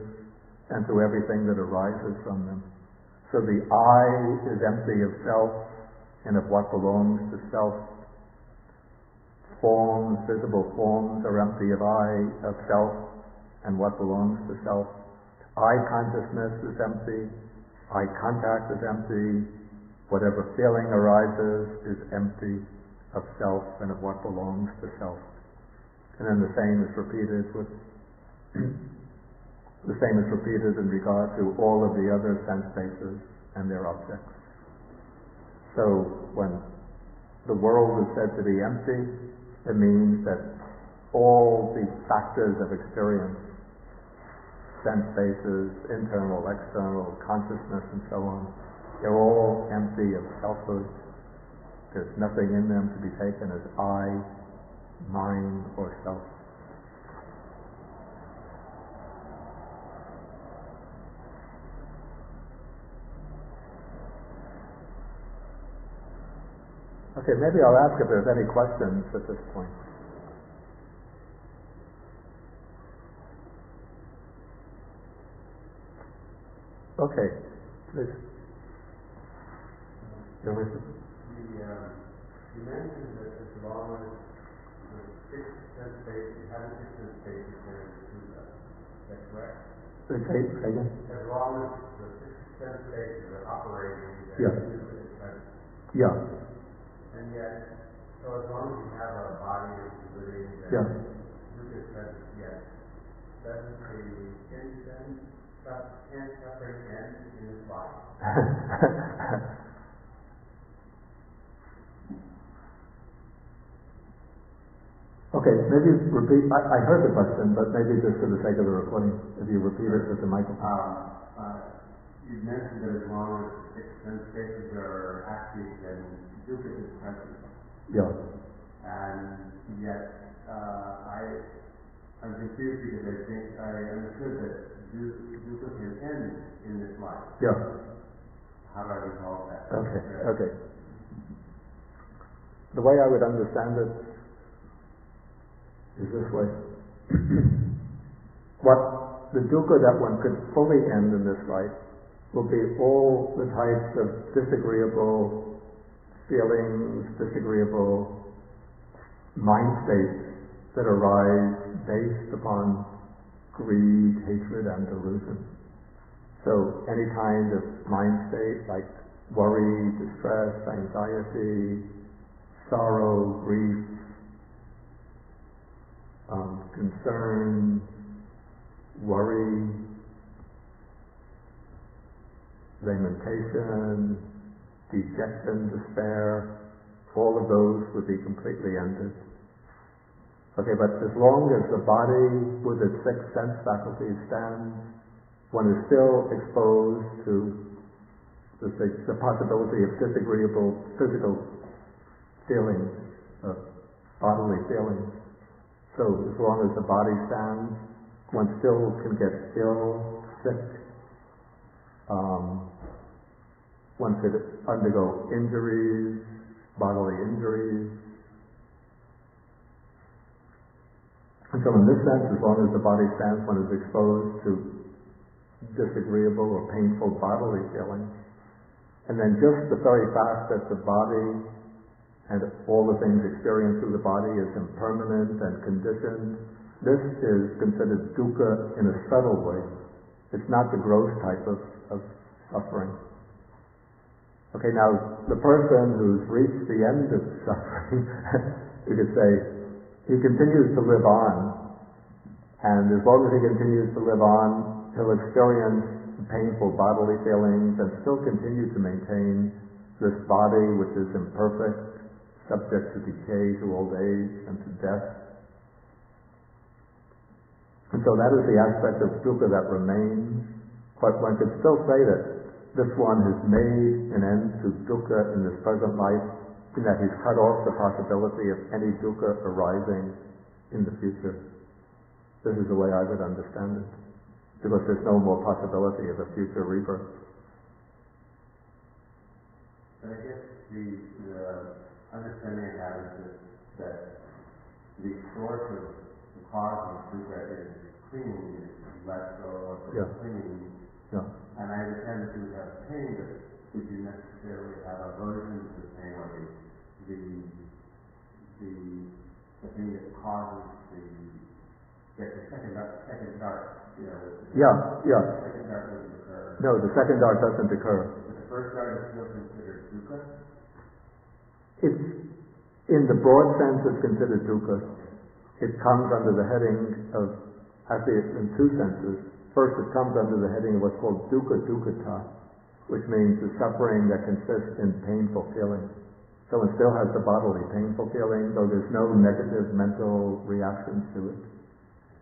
and to everything that arises from them. So the I is empty of self and of what belongs to self. Forms, visible forms are empty of I, of self, and what belongs to self. I consciousness is empty. I contact is empty. Whatever feeling arises is empty of self and of what belongs to self. And then the same is repeated in regard to all of the other sense bases and their objects. So when the world is said to be empty, it means that all the factors of experience, sense bases, internal, external, consciousness, and so on, they're all empty of selfhood. There's nothing in them to be taken as I, mine, or self. Okay, maybe I'll ask if there's any questions at this point. Okay, please. Your wisdom? You mentioned that as long as the 6 sense bases, you have a 6 sense bases, there is Buddha. Is that correct? Again? As long as the six sense bases are operating, Yeah. Yeah. And yet, so as long as you have a body that's living, Yeah. dukkha is present, yes. Doesn't the can't suffering end in this life? Okay, maybe repeat. I heard the question, but maybe just for the sake of the recording, if you repeat it with the microphone. You mentioned that as long as the six sense bases are active, then dukkha is present. Yeah. And yet, I'm confused because I think I understood that dukkha can end in this life. Yeah. How do I resolve that? Okay. The way I would understand it is this way. What the dukkha that one could fully end in this life will be all the types of disagreeable feelings, disagreeable mind states that arise based upon greed, hatred, and delusion. So any kind of mind state like worry, distress, anxiety, sorrow, grief, concern, worry, lamentation, dejection, despair, all of those would be completely ended. Okay, but as long as the body with its six sense faculties stands, one is still exposed to the possibility of disagreeable physical feelings, bodily feelings. So as long as the body stands, one still can get ill, sick. One could undergo injuries, bodily injuries. And so in this sense, as long as the body stands, one is exposed to disagreeable or painful bodily feelings. And then just the very fact that the body and all the things experienced through the body is impermanent and conditioned, this is considered dukkha in a subtle way. It's not the gross type of suffering. Okay, now the person who's reached the end of suffering, you could say, he continues to live on, and as long as he continues to live on, he'll experience painful bodily feelings and still continue to maintain this body which is imperfect, subject to decay, to old age, and to death. And so that is the aspect of dukkha that remains, but one could still say that this one has made an end to dukkha in this present life, in that he's cut off the possibility of any dukkha arising in the future. This is the way I would understand it, because there's no more possibility of a future rebirth. But I guess the understanding I have is that the source of the cause of dukkha is clinging, is let go of clinging. Yeah. And I understand that you would have pain, but would you necessarily have aversion to the pain, or the thing that causes the second dark, Yeah. The second dark doesn't occur. No, the second dark doesn't occur. But the first dark is still considered dukkha? It's, in the broad sense, it's considered dukkha. It comes under the heading of, actually it's in two senses. First, it comes under the heading of what's called dukkha dukkata, which means the suffering that consists in painful feelings. So it still has the bodily painful feeling, though there's no negative mental reactions to it.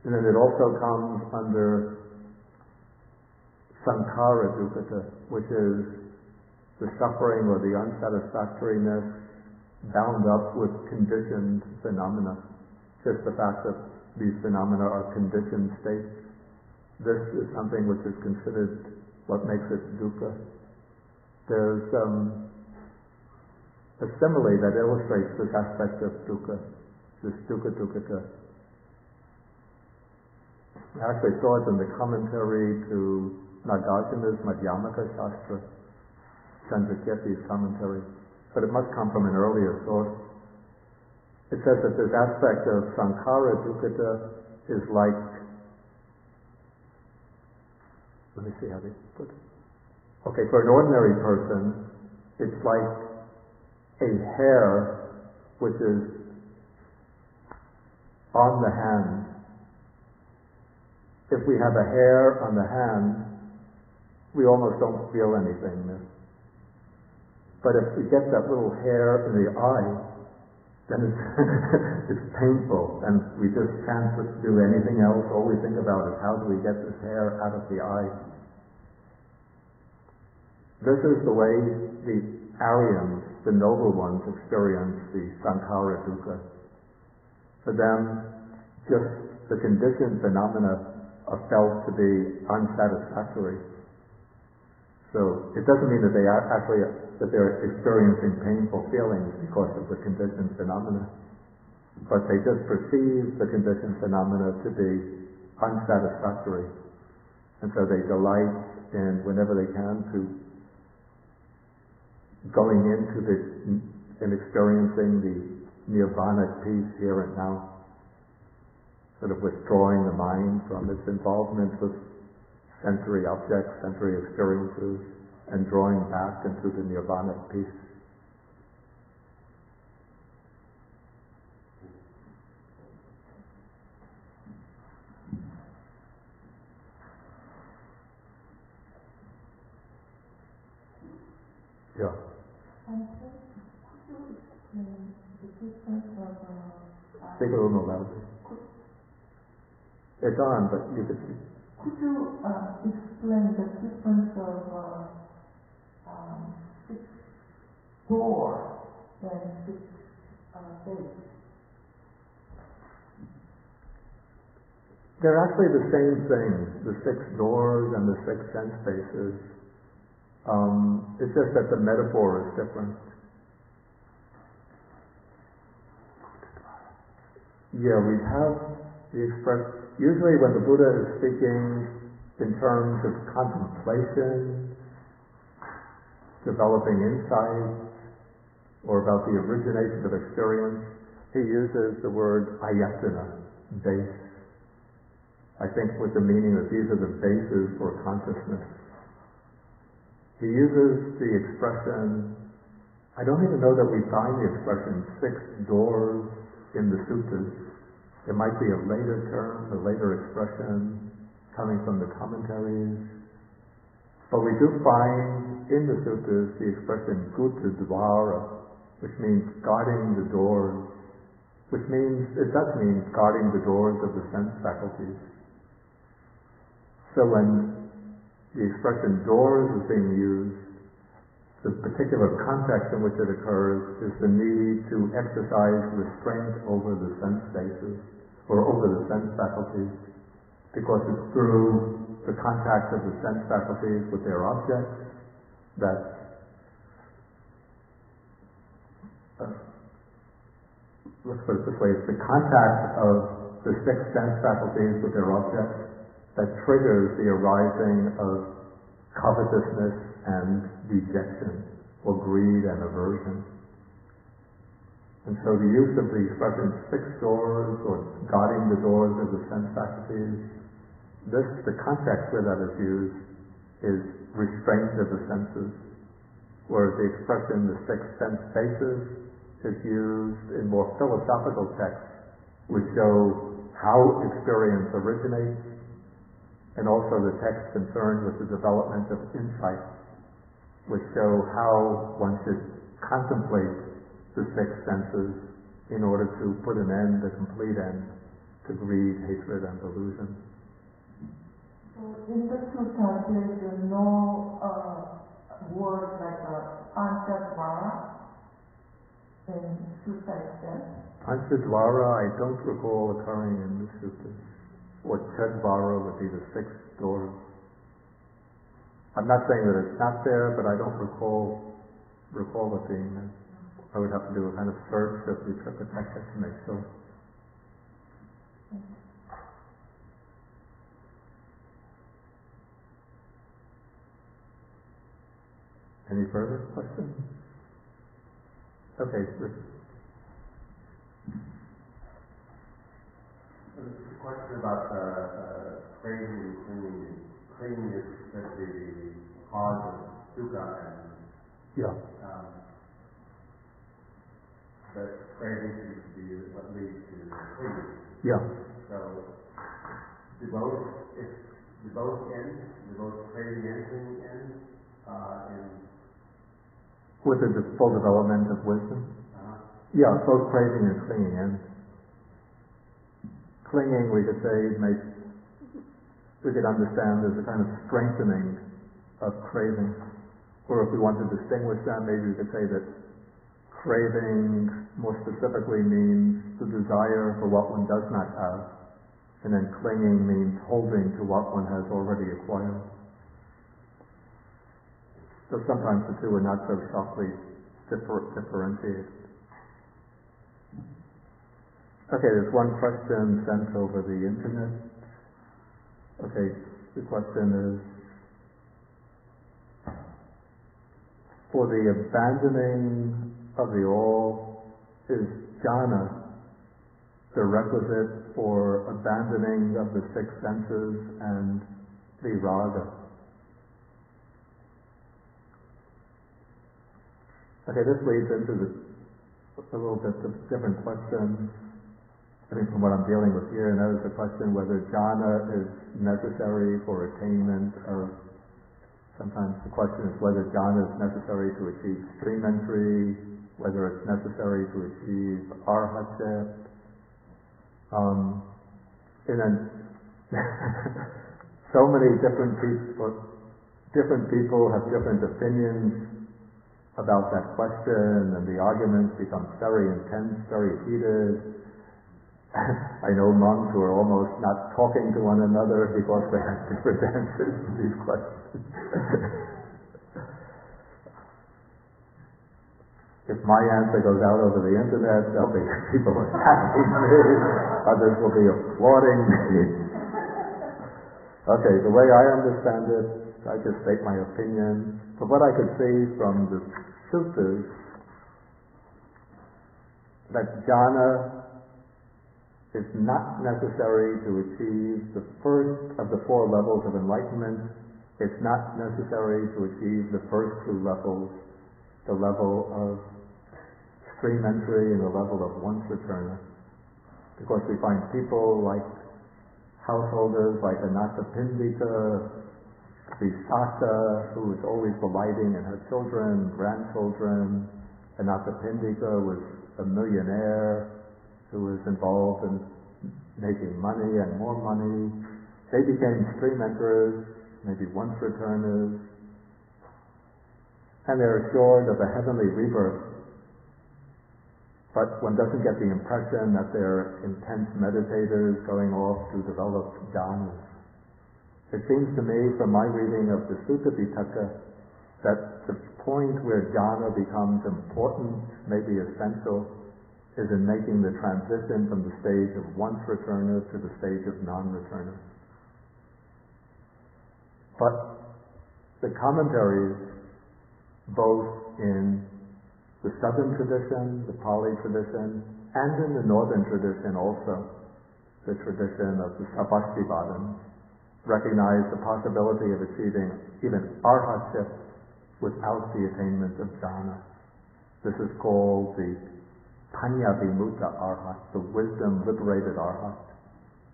And then it also comes under sankhara dukkata, which is the suffering or the unsatisfactoriness bound up with conditioned phenomena. Just the fact that these phenomena are conditioned states. This is something which is considered what makes it dukkha. There's a simile that illustrates this aspect of dukkha, this dukkha dukkata. I actually saw it in the commentary to Nagarjuna's Madhyamaka Shastra, Chandrakirti's commentary, but it must come from an earlier source. It says that this aspect of sankhara dukkata is like let me see how they put it. Okay, for an ordinary person, it's like a hair which is on the hand. If we have a hair on the hand, we almost don't feel anything there. But if we get that little hair in the eye, then it's, it's painful, and we just can't do anything else. All we think about is how do we get this hair out of the eye. This is the way the Aryans, the noble ones, experience the sankhara dukkha. For them, just the conditioned phenomena are felt to be unsatisfactory. So it doesn't mean that they are actually that they're experiencing painful feelings because of the conditioned phenomena, but they just perceive the conditioned phenomena to be unsatisfactory, and so they delight in, whenever they can, to going into and experiencing the nirvanic peace here and now, sort of withdrawing the mind from its involvement with sensory objects, sensory experiences, and drawing back into the nirvanic peace. Yeah. Could you explain the difference of Speak a little more loudly. It's on, but you could. Could you explain the difference of six doors and six gates? They're actually the same thing, the six doors and the six sense spaces. It's just that the metaphor is different. Yeah, we have the expression. Usually when the Buddha is speaking in terms of contemplation, developing insight, or about the origination of experience, he uses the word ayatana, base. I think with the meaning that these are the bases for consciousness. He uses the expression, I don't even know that we find the expression six doors in the suttas. It might be a later term, a later expression coming from the commentaries. But we do find in the suttas the expression gutadvara, which means guarding the doors, which means, it does mean guarding the doors of the sense faculties. So when the expression doors is being used, the particular context in which it occurs is the need to exercise restraint over the sense spaces, or over the sense faculties, because it's through the contact of the sense faculties with their objects that let's put it this way, it's the contact of the six sense faculties with their objects that triggers the arising of covetousness and dejection, or greed and aversion. And so the use of the expression six doors, or guarding the doors of the sense faculties, the context where that is used is restraint of the senses, whereas the expression the six sense spaces is used in more philosophical texts, which show how experience originates, and also the texts concerned with the development of insight, which show how one should contemplate the six senses in order to put an end, a complete end, to greed, hatred, and delusion. So in the sutta, there is no word like Antadvara in sutta itself? Antadvara, I don't recall occurring in the suttas. Or Chadvara would be the six doors. I'm not saying that it's not there, but I don't recall it being there. I would have to do a kind of search of the Tripitaka to make sure. Any further questions? Okay, Richard. There's a question about praising and clinging clinging is the cause of dukkha, and Yeah. but craving seems to be what leads to clinging. Yeah. So, do both end? Do both craving and clinging end? With the full development of wisdom? Yeah, both craving and clinging end. Clinging, we could say, we could understand as a kind of strengthening of craving. Or if we want to distinguish that, maybe we could say that craving more specifically means the desire for what one does not have, and then clinging means holding to what one has already acquired. So sometimes the two are not so sharply differentiated. Okay, there's one question sent over the internet. Okay, the question is, for the abandoning of the all, is jhana the requisite for abandoning of the six senses and the raga? Okay, this leads into a little bit of different questions. I mean, from what I'm dealing with here, and that is the question whether jhana is necessary for attainment of. Sometimes the question is whether jhana is necessary to achieve stream entry, whether it's necessary to achieve arhatship. And then so many different people have different opinions about that question, and the arguments become very intense, very heated. I know monks who are almost not talking to one another because they have different answers to these questions. If my answer goes out over the internet, there'll be people attacking me, others will be applauding me. Okay, the way I understand it, I just state my opinion. From what I could see from the suttas, that jhana is not necessary to achieve the first of the four levels of enlightenment. It's not necessary to achieve the first two levels, the level of stream entry and the level of once returner. Because we find people like householders like Anathapindika, Visakha, who was always delighting in her children, grandchildren. Anathapindika was a millionaire who was involved in making money and more money. They became stream enterers, maybe once returners, and they're assured of a heavenly rebirth. But one doesn't get the impression that they're intense meditators going off to develop jhanas. It seems to me, from my reading of the Sutta Pitaka, that the point where jhana becomes important, maybe essential, is in making the transition from the stage of once returner to the stage of non-returner. But the commentaries, both in the southern tradition, the Pali tradition, and in the northern tradition also, the tradition of the Sabhastivadins, recognize the possibility of achieving even arhatship without the attainment of jhana. This is called the Panya Vimutta Arhat, the wisdom-liberated Arhat.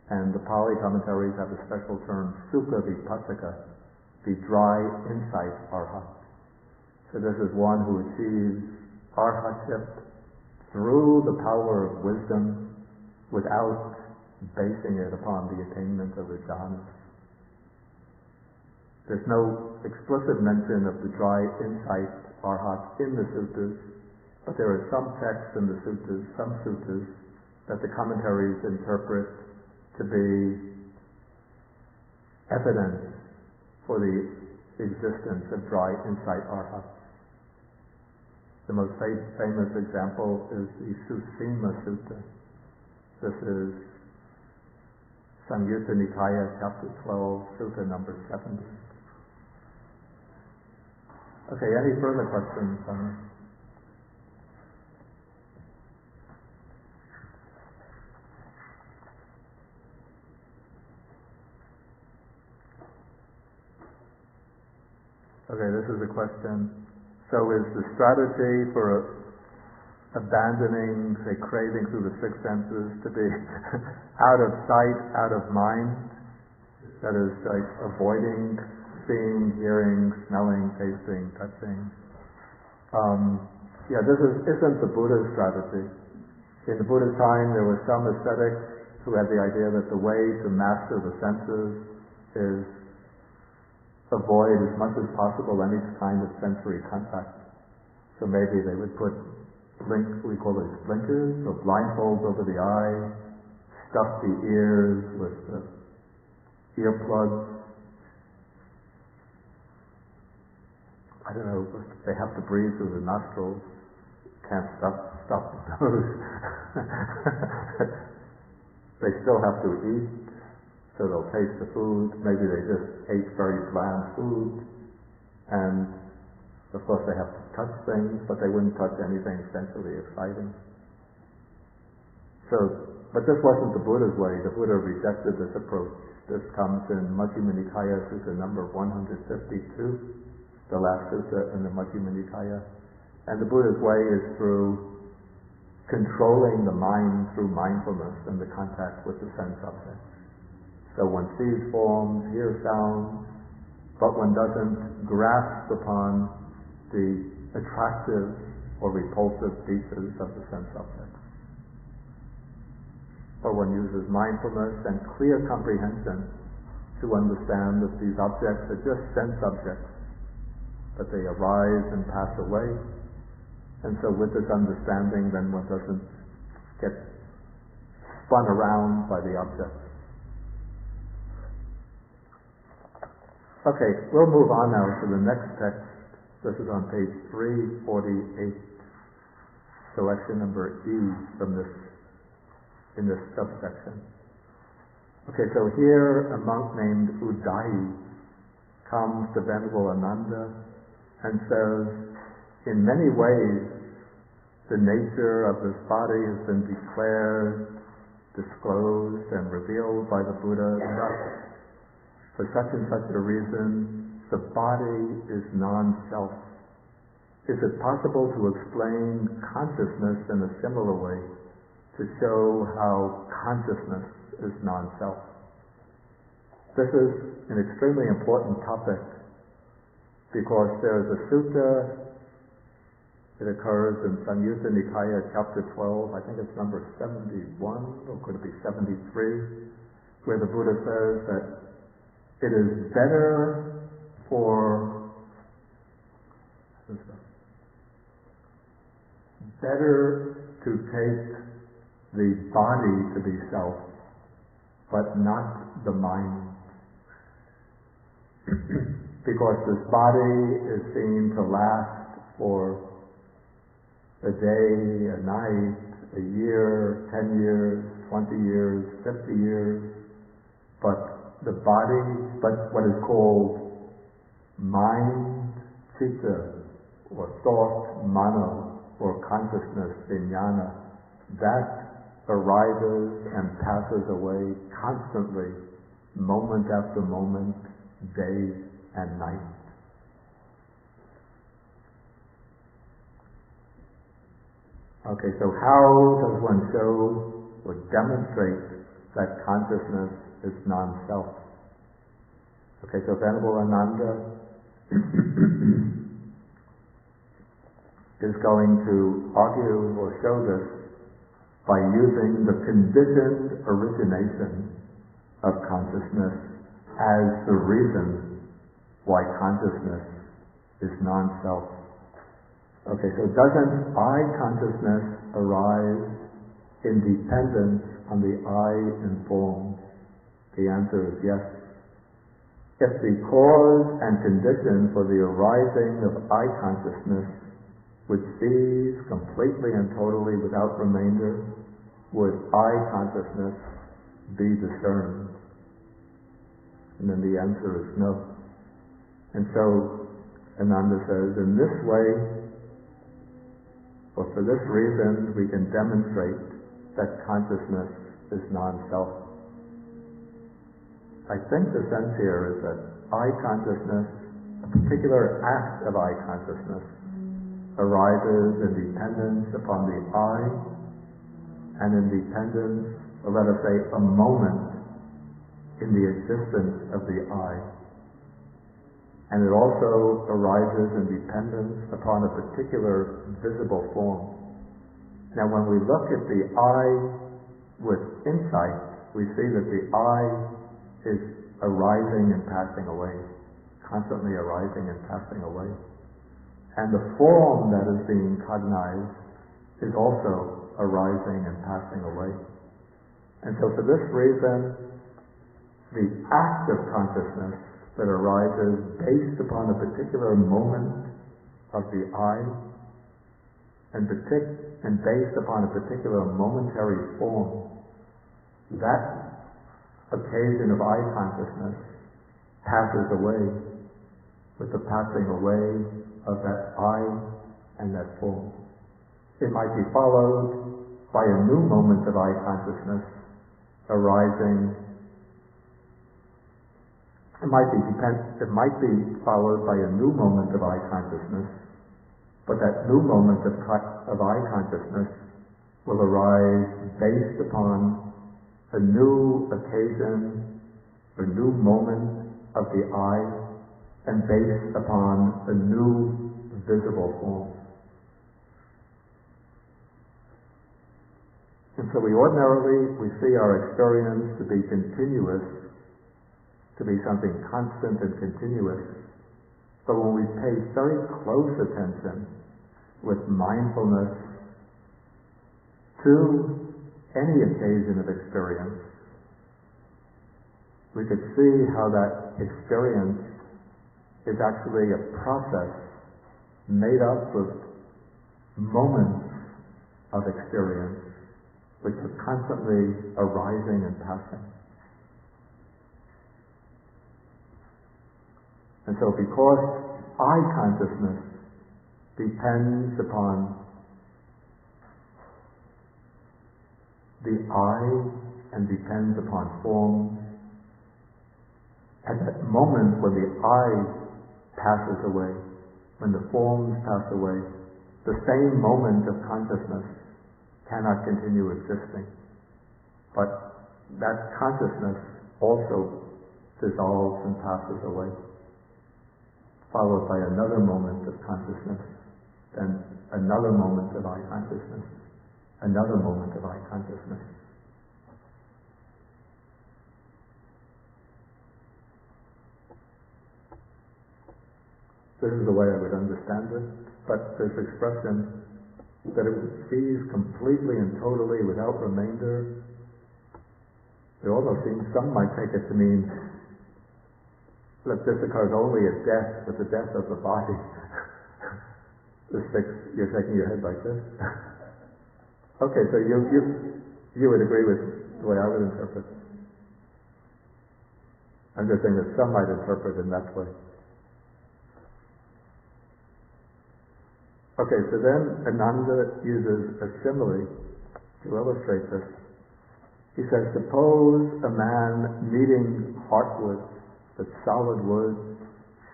And the Pali commentaries have a special term, Sukha Vipassaka, the dry insight Arhat. So this is one who achieves arhatship through the power of wisdom without basing it upon the attainment of the jhanas. There's no explicit mention of the dry insight Arhat in the suttas, but there are some texts in the suttas, some suttas, that the commentaries interpret to be evidence for the existence of dry insight Arhat. The most famous example is the Susima Sutta. This is Samyutta Nikaya, chapter 12, sutta number 70. Okay, any further questions on this? Okay, this is a question. So is the strategy for abandoning, say, craving through the six senses to be out of sight, out of mind? That is, like, avoiding seeing, hearing, smelling, tasting, touching. This isn't the Buddha's strategy. In the Buddha's time, there were some ascetics who had the idea that the way to master the senses is avoid as much as possible any kind of sensory contact. So maybe they would put we call these blinkers, or blindfolds over the eyes, stuff the ears with earplugs. I don't know, they have to breathe through the nostrils, can't stop the nose. They still have to eat, so they'll taste the food. Maybe they just ate very bland food, and of course they have to touch things, but they wouldn't touch anything sensually exciting. But this wasn't the Buddha's way. The Buddha rejected this approach. This comes in Majjhima Nikaya, Sutta number 152, the last sutta in the Majjhima Nikaya. And the Buddha's way is through controlling the mind through mindfulness and the contact with the sense objects. So one sees forms, hears sounds, but one doesn't grasp upon the attractive or repulsive features of the sense objects. Or one uses mindfulness and clear comprehension to understand that these objects are just sense objects, that they arise and pass away. And so with this understanding, then one doesn't get spun around by the objects. Okay, we'll move on now to the next text. This is on page 348, selection number E in this subsection. Okay, so here a monk named Udayi comes to Venerable Ananda and says, in many ways, the nature of this body has been declared, disclosed, and revealed by the Buddha thus. For such and such a reason, the body is non-self. Is it possible to explain consciousness in a similar way to show how consciousness is non-self? This is an extremely important topic because there is a sutta, it occurs in Samyutta Nikaya, chapter 12, I think it's number 71, or could it be 73, where the Buddha says that it is better to take the body to be self, but not the mind. Because this body is seen to last for a day, a night, a year, 10 years, 20 years, 50 years, but what is called mind, chitta, or thought, mano, or consciousness, vijnana, that arises and passes away constantly, moment after moment, day and night. Okay, so how does one show or demonstrate that consciousness is non-self? Okay, so Venerable Ananda is going to argue or show this by using the conditioned origination of consciousness as the reason why consciousness is non-self. Okay, so doesn't I consciousness arise in dependence on the I in form? The answer is yes. If the cause and condition for the arising of I consciousness would cease completely and totally without remainder, would I consciousness be discerned? And then the answer is no. And so Ananda says, in this way, or for this reason, we can demonstrate that consciousness is non-self. I think the sense here is that I consciousness particular act of eye consciousness arises in dependence upon the eye and in dependence, or let us say, a moment in the existence of the eye. And it also arises in dependence upon a particular visible form. Now when we look at the eye with insight, we see that the eye is arising and passing away, constantly arising and passing away. And the form that is being cognized is also arising and passing away. And so for this reason, the act of consciousness that arises based upon a particular moment of the eye and based upon a particular momentary form, that occasion of eye consciousness passes away with the passing away of that eye and that form. It might be followed by a new moment of eye consciousness arising. It might be followed by a new moment of eye consciousness, but that new moment of eye consciousness will arise based upon a new occasion, a new moment of the eye, and based upon a new visible form. And so we see our experience to be continuous, to be something constant and continuous. But when we pay very close attention with mindfulness to any occasion of experience, we could see how that experience is actually a process made up of moments of experience which are constantly arising and passing. And so because eye consciousness depends upon the eye and depends upon forms, at that moment when the eye passes away, when the forms pass away, the same moment of consciousness cannot continue existing. But that consciousness also dissolves and passes away, followed by another moment of consciousness, then another moment of eye consciousness, another moment of eye consciousness. This is the way I would understand it, but this expression that it would cease completely and totally without remainder, it almost seems some might take it to mean that this occurs only at death, with the death of the body. You're shaking your head like this. Okay, so you would agree with the way I would interpret. I'm just saying that some might interpret in that way. Okay, so then Ananda uses a simile to illustrate this. He says, suppose a man needing heartwood, the solid wood,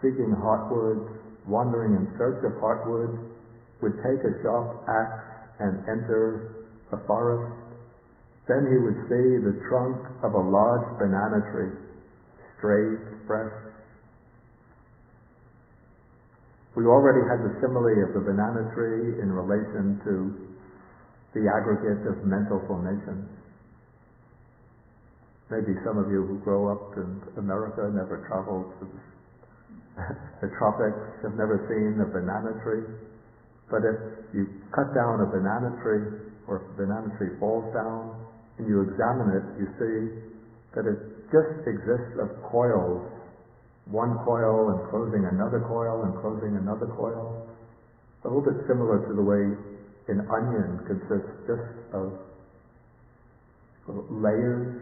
seeking heartwood, wandering in search of heartwood, would take a sharp axe and enter a forest. Then he would see the trunk of a large banana tree, straight, fresh. We already had the simile of the banana tree in relation to the aggregate of mental formations. Maybe some of you who grow up in America never traveled to the tropics, have never seen a banana tree. But if you cut down a banana tree, or if a banana tree falls down, and you examine it, you see that it just exists of coils. One coil enclosing another coil, enclosing another coil. A little bit similar to the way an onion consists just of layers,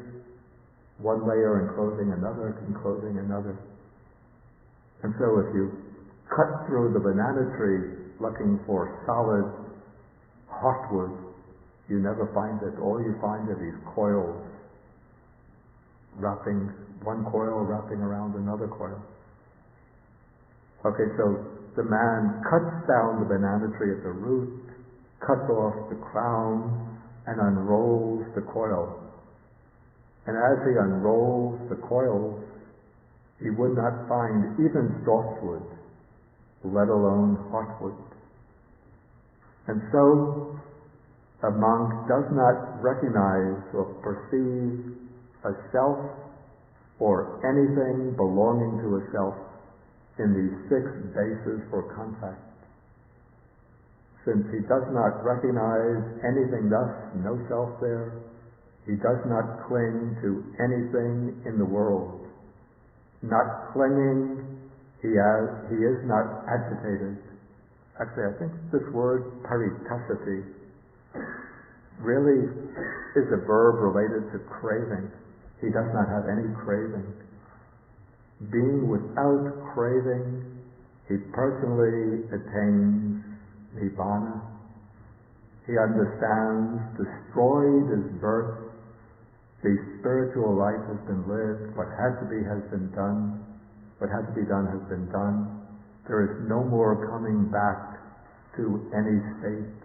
one layer enclosing another, enclosing another. And so if you cut through the banana tree looking for solid heartwood, you never find it. All you find are these coils wrapping, one coil wrapping around another coil. Okay, so the man cuts down the banana tree at the root, cuts off the crown, and unrolls the coil. And as he unrolls the coils, he would not find even softwood, let alone hardwood. And so, a monk does not recognize or perceive a self or anything belonging to a self in these 6 bases for contact. Since he does not recognize anything thus, no self there, he does not cling to anything in the world. Not clinging, he is not agitated. Actually, I think this word paritasati really is a verb related to craving. He does not have any craving. Being without craving, he personally attains nibbana. He understands destroyed is birth. The spiritual life has been lived. What had to be has been done. What had to be done has been done. There is no more coming back to any state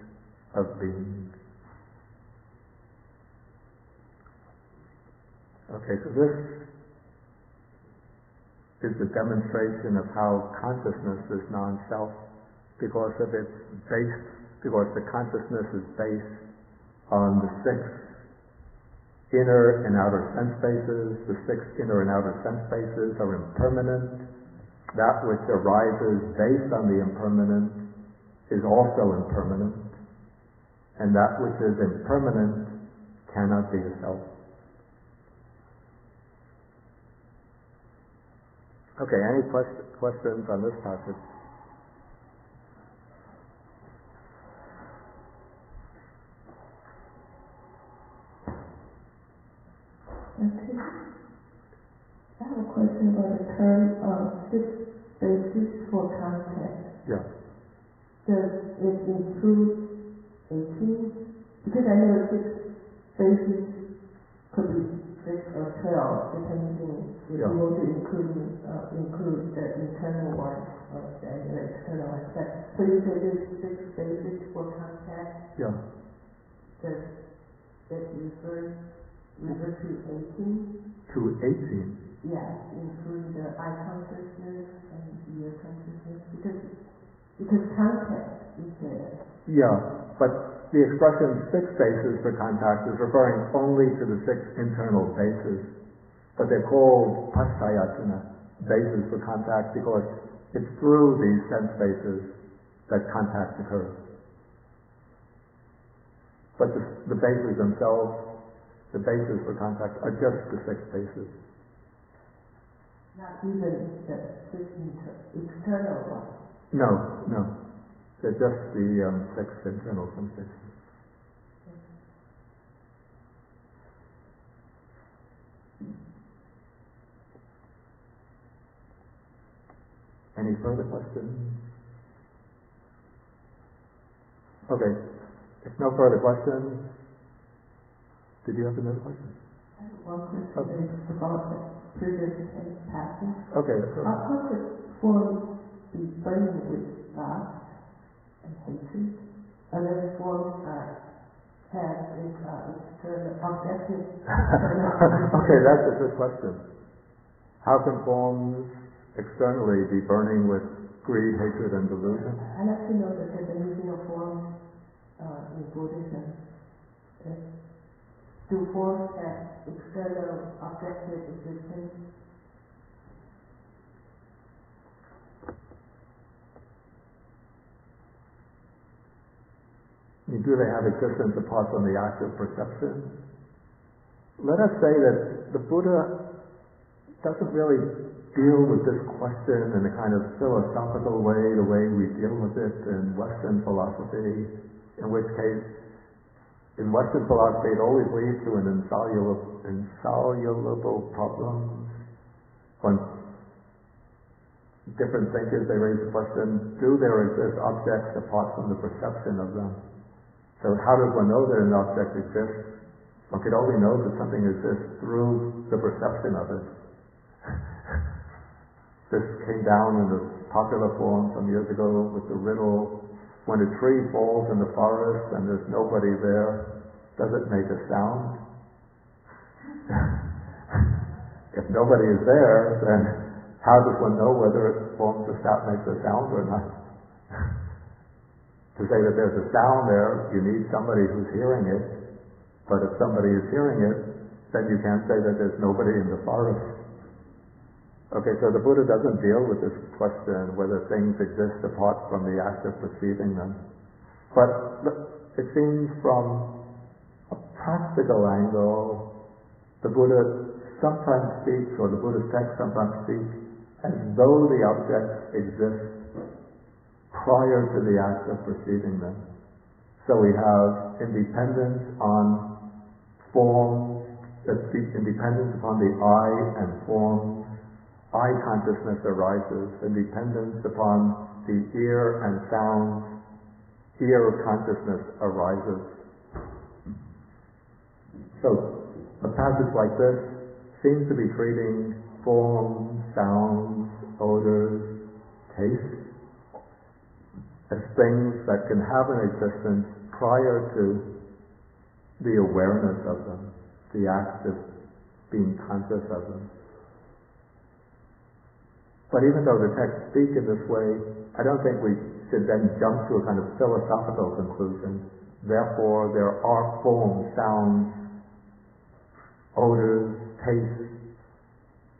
of being. Okay, so this is the demonstration of how consciousness is non-self, because the consciousness is based on the 6 inner and outer sense bases. The 6 inner and outer sense bases are impermanent. That which arises based on the impermanent is also impermanent. And that which is impermanent cannot be a self. Okay, any questions on this passage? Okay. I have a question about the term 6 bases for contact. Yeah. Does it include 18? Because I know 6 bases could be 6 or 12, depending if you want to include the internal one and the external aspect. So you say there's 6 bases for contact. Yeah. Does it refer to 18? To 18? Yeah, including the eye consciousness and ear consciousness, because contact is there. Yeah, but the expression 6 bases for contact is referring only to the 6 internal bases, but they're called pasayatana, bases for contact, because it's through these sense bases that contact occurs. But the bases themselves, the bases for contact, are just the 6 bases. Not even the 6 external ones. No. They're just the 6 internal sensations. Any further questions? Okay. If no further questions, did you have another question? I have one question about the previous passage. Okay. How could form be burning with lust and hatred, and then forms have its external objective? Okay, that's a good question. How can forms externally be burning with greed, hatred, and delusion? I'd like to know the definition of forms in Buddhism. Do forms have external objective existence? Do they have existence apart from the act of perception? Let us say that the Buddha doesn't really deal with this question in a kind of philosophical way, the way we deal with it in Western philosophy, in which case, in Western philosophy, it always leads to an insoluble problems. When different thinkers, they raise the question, do there exist objects apart from the perception of them? So how does one know that an object exists? One could only know that something exists through the perception of it. This came down in the popular poem some years ago with the riddle, when a tree falls in the forest and there's nobody there, does it make a sound? If nobody is there, then how does one know whether it makes a sound or not? To say that there's a sound there, you need somebody who's hearing it, but if somebody is hearing it, then you can't say that there's nobody in the forest. Okay, so the Buddha doesn't deal with this question whether things exist apart from the act of perceiving them. But it seems from a practical angle, the Buddha sometimes speaks, or the Buddhist text sometimes speaks, as though the objects exist prior to the act of perceiving them. So we have independence on forms, independence upon the eye and forms. Eye consciousness arises, and dependence upon the ear and sounds, ear consciousness arises. So a passage like this seems to be treating forms, sounds, odors, tastes as things that can have an existence prior to the awareness of them, the act of being conscious of them. But even though the texts speak in this way, I don't think we should then jump to a kind of philosophical conclusion. Therefore, there are forms, sounds, odors, tastes,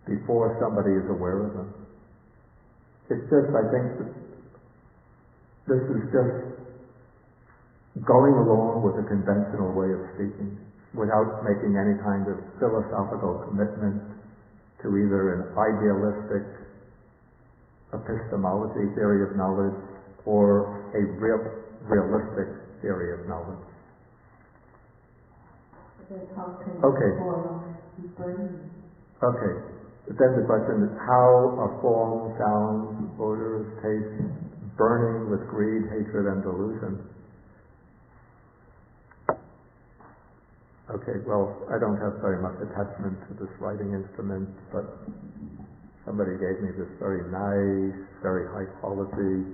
before somebody is aware of them. It's just, I think, this is just going along with a conventional way of speaking without making any kind of philosophical commitment to either an idealistic epistemology, theory of knowledge, or a realistic theory of knowledge. Okay. Okay. Then the question is, how are forms, sounds, odors, tastes burning with greed, hatred, and delusion? Okay, well, I don't have very much attachment to this writing instrument, but somebody gave me this very nice, very high quality,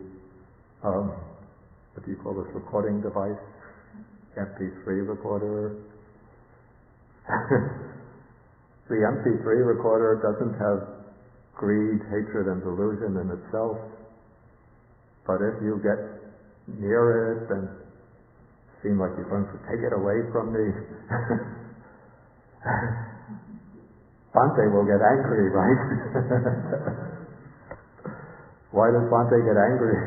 what do you call this, recording device? MP3 recorder. The MP3 recorder doesn't have greed, hatred, and delusion in itself, but if you get near it and seem like you're going to take it away from me, Bhante will get angry, right? Why does Bhante get angry?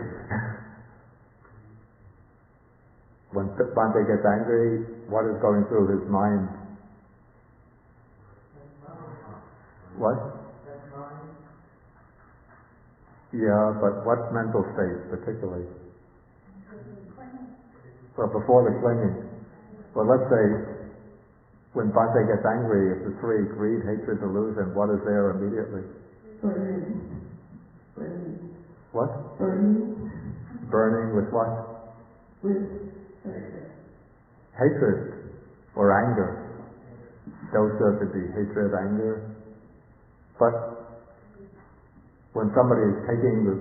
When Bhante gets angry, what is going through his mind? What? Yeah, but what mental state particularly? Well, before the clinging. Well, let's say when Bhante gets angry, if the three, greed, hatred, delusion, what is there immediately? Burning. What? Burning. Burning with what? With hatred or anger. Dosa could be hatred, anger. But when somebody is taking the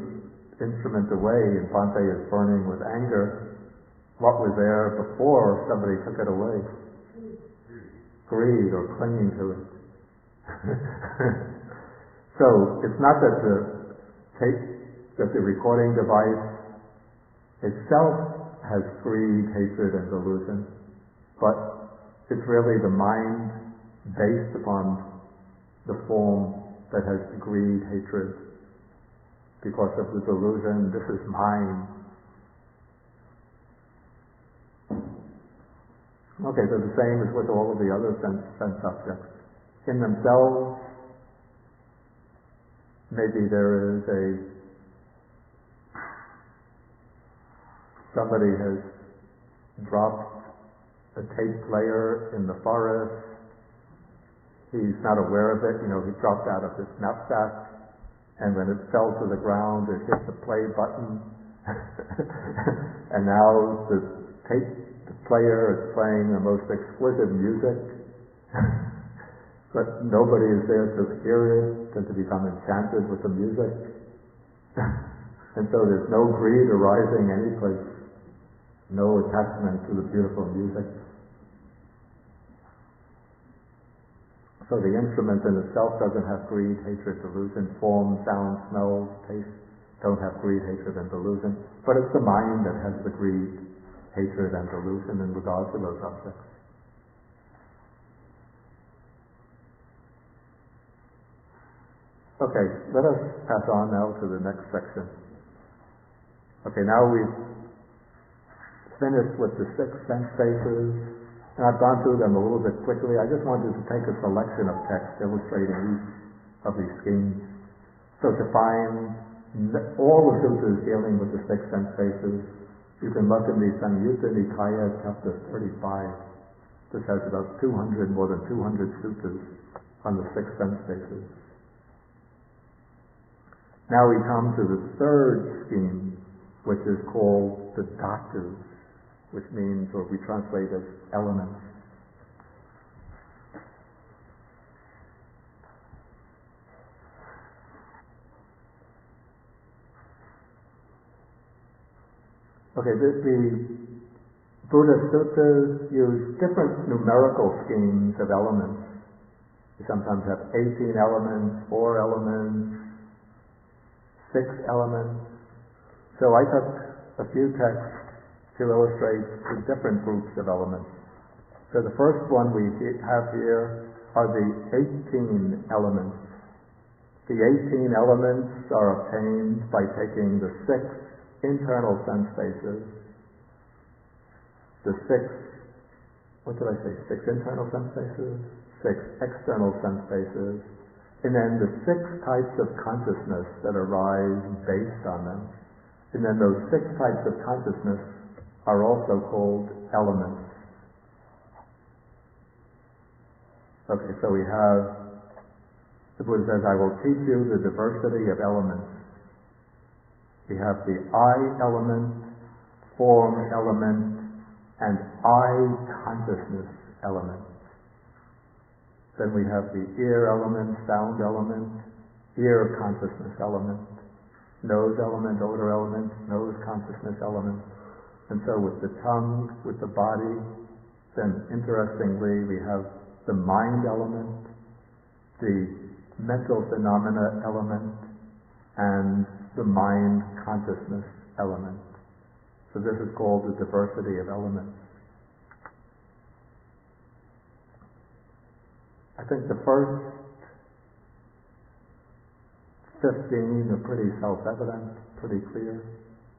instrument away and Bhante is burning with anger, what was there before somebody took it away? Greed or clinging to it. So it's not that the recording device itself has greed, hatred, and delusion, but it's really the mind based upon the form that has greed, hatred, because of the delusion, this is mine. Okay, so the same is with all of the other sense objects. In themselves, maybe there is somebody has dropped a tape player in the forest. He's not aware of it, he dropped out of his knapsack, and when it fell to the ground, it hit the play button, and now the tape player is playing the most exquisite music, but nobody is there to hear it and to become enchanted with the music. And so there's no greed arising anyplace, no attachment to the beautiful music. So the instrument in itself doesn't have greed, hatred, delusion. Form, sound, smell, taste don't have greed, hatred, and delusion. But it's the mind that has the greed, hatred, and delusion in regard to those objects. Okay, let us pass on now to the next section. Okay, now we've finished with the 6 sense bases, and I've gone through them a little bit quickly. I just wanted to take a selection of texts illustrating each of these schemes. So to find all the sutras dealing with the 6 sense bases, you can look in the Samyutta Nikaya, chapter 35. This has about more than 200 sutras on the 6 sense bases. Now we come to the third scheme, which is called the dhatus, which means, or we translate as elements. Okay, the Buddhist sutras use different numerical schemes of elements. You sometimes have 18 elements, 4 elements, 6 elements. So I took a few texts to illustrate the different groups of elements. So the first one we have here are the 18 elements. The 18 elements are obtained by taking the 6 internal sense bases, the 6 internal sense bases, 6 external sense bases, and then the 6 types of consciousness that arise based on them. And then those 6 types of consciousness are also called elements. Okay, so we have, the Buddha says, I will teach you the diversity of elements. We have the I element, form element, and I consciousness element. Then we have the ear element, sound element, ear consciousness element, nose element, odor element, nose consciousness element. And so with the tongue, with the body, then interestingly we have the mind element, the mental phenomena element, and the mind consciousness element. So this is called the diversity of elements. I think the first 15 are pretty self-evident, pretty clear.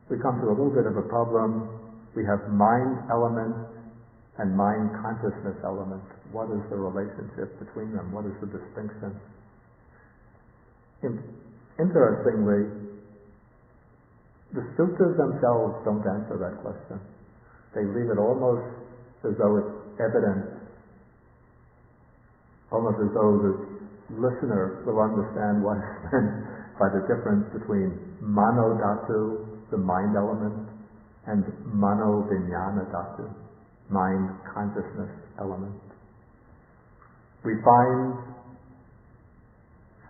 We come to a little bit of a problem. We have mind element and mind consciousness element. What is the relationship between them? What is the distinction? Interestingly, the sutras themselves don't answer that question. They leave it almost as though it's evident, almost as though the listener will understand what is meant by the difference between mano dhatu, the mind element, and mano vijnana dhatu, mind consciousness element. We find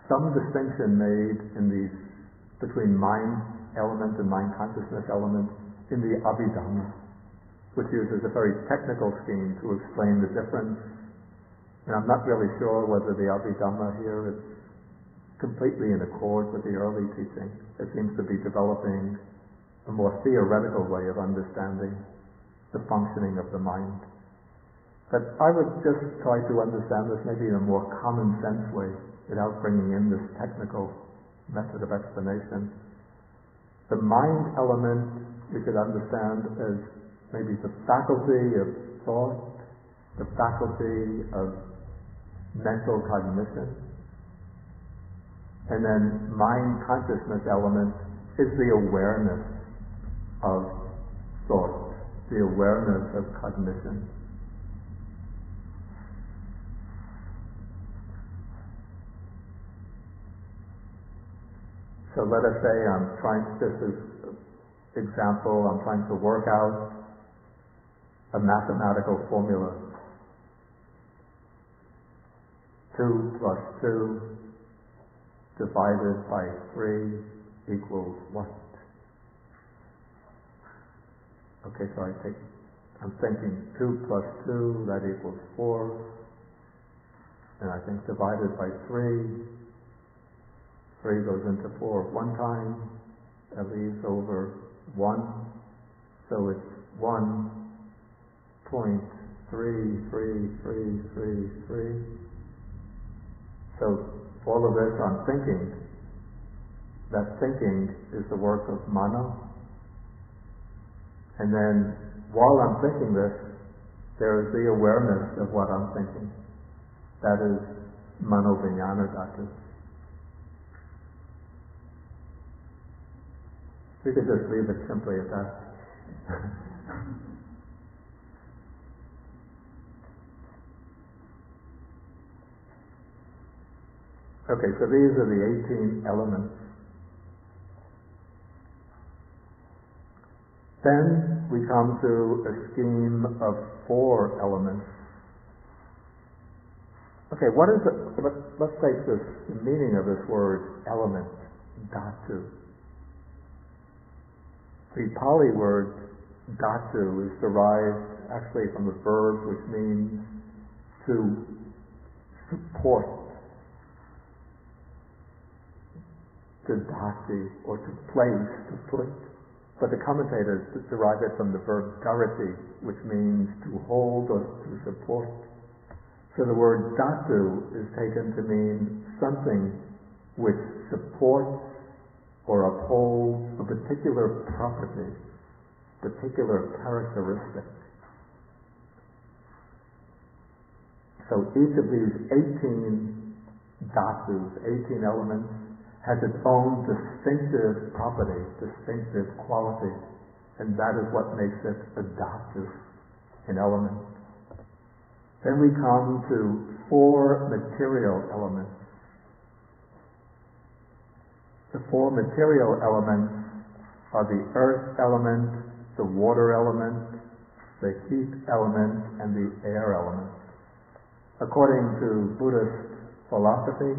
some distinction made in these between mind element and mind consciousness element in the Abhidhamma, which uses a very technical scheme to explain the difference. And I'm not really sure whether the Abhidhamma here is completely in accord with the early teaching. It seems to be developing a more theoretical way of understanding the functioning of the mind. But I would just try to understand this maybe in a more common sense way without bringing in this technical method of explanation. The mind element we could understand as maybe the faculty of thought, the faculty of mental cognition. And then mind consciousness element is the awareness of thought, the awareness of cognition. So let us say this is example, I'm trying to work out a mathematical formula. 2 plus 2 divided by 3 equals what? Okay, so I'm thinking 2 plus 2, that equals 4. And I think divided by 3, 3 goes into 4 one time, that leaves over 1. So it's 1.33333. So all of this I'm thinking. That thinking is the work of mano. And then while I'm thinking this, there is the awareness of what I'm thinking. That is mano vijnana dhatu. We could just leave it simply at that. Okay, so these are the 18 elements. Then we come to a scheme of 4 elements. Okay, what is it? Let's take the meaning of this word element, dhatu. The Pali word dhatu is derived actually from a verb which means to support, to dhati, or to place, to put. But the commentators derive it from the verb dharati, which means to hold or to support. So the word dhatu is taken to mean something which supports or upholds a particular property, particular characteristic. So each of these 18 dhatus, 18 elements, has its own distinctive property, distinctive quality, and that is what makes it a dhatu, an element. Then we come to 4 material elements. The 4 material elements are the earth element, the water element, the heat element, and the air element. According to Buddhist philosophy,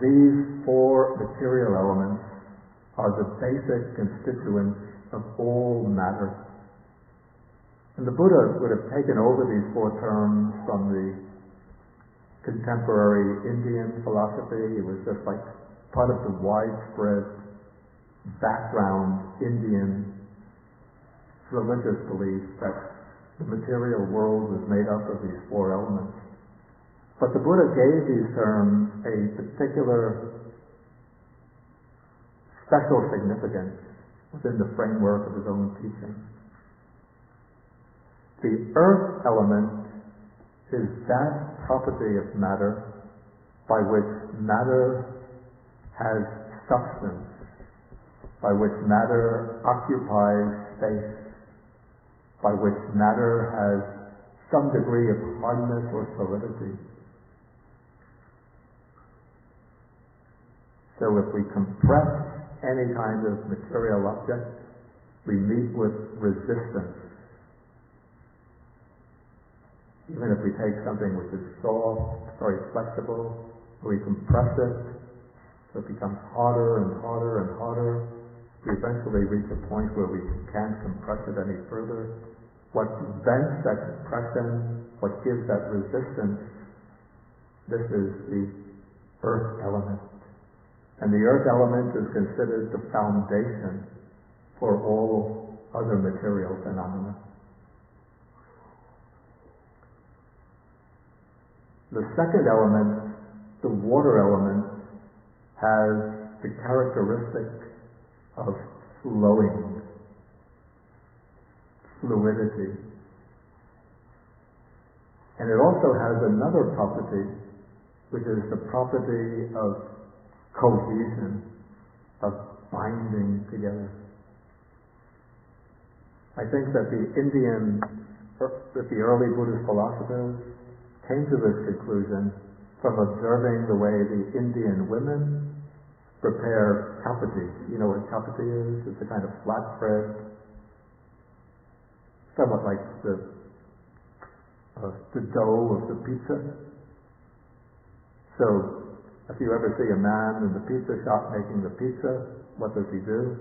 these 4 material elements are the basic constituents of all matter. And the Buddha would have taken over these 4 terms from the contemporary Indian philosophy. It was just like part of the widespread background Indian religious belief that the material world was made up of these 4 elements. But the Buddha gave these terms a particular special significance within the framework of his own teaching. The earth element is that property of matter by which matter has substance, by which matter occupies space, by which matter has some degree of hardness or solidity. So if we compress any kind of material object, we meet with resistance. Even if we take something which is soft, very flexible, we compress it, so it becomes harder and harder and harder. We eventually reach a point where we can't compress it any further. What prevents that compression, what gives that resistance, this is the earth element. And the earth element is considered the foundation for all other material phenomena. The second element, the water element, has the characteristic of flowing, fluidity. And it also has another property, which is the property of cohesion, of binding together. I think that the early Buddhist philosophers came to this conclusion from observing the way the Indian women prepare chapati. You know what chapati is? It's a kind of flat bread, somewhat like the dough of the pizza. So, if you ever see a man in the pizza shop making the pizza, what does he do?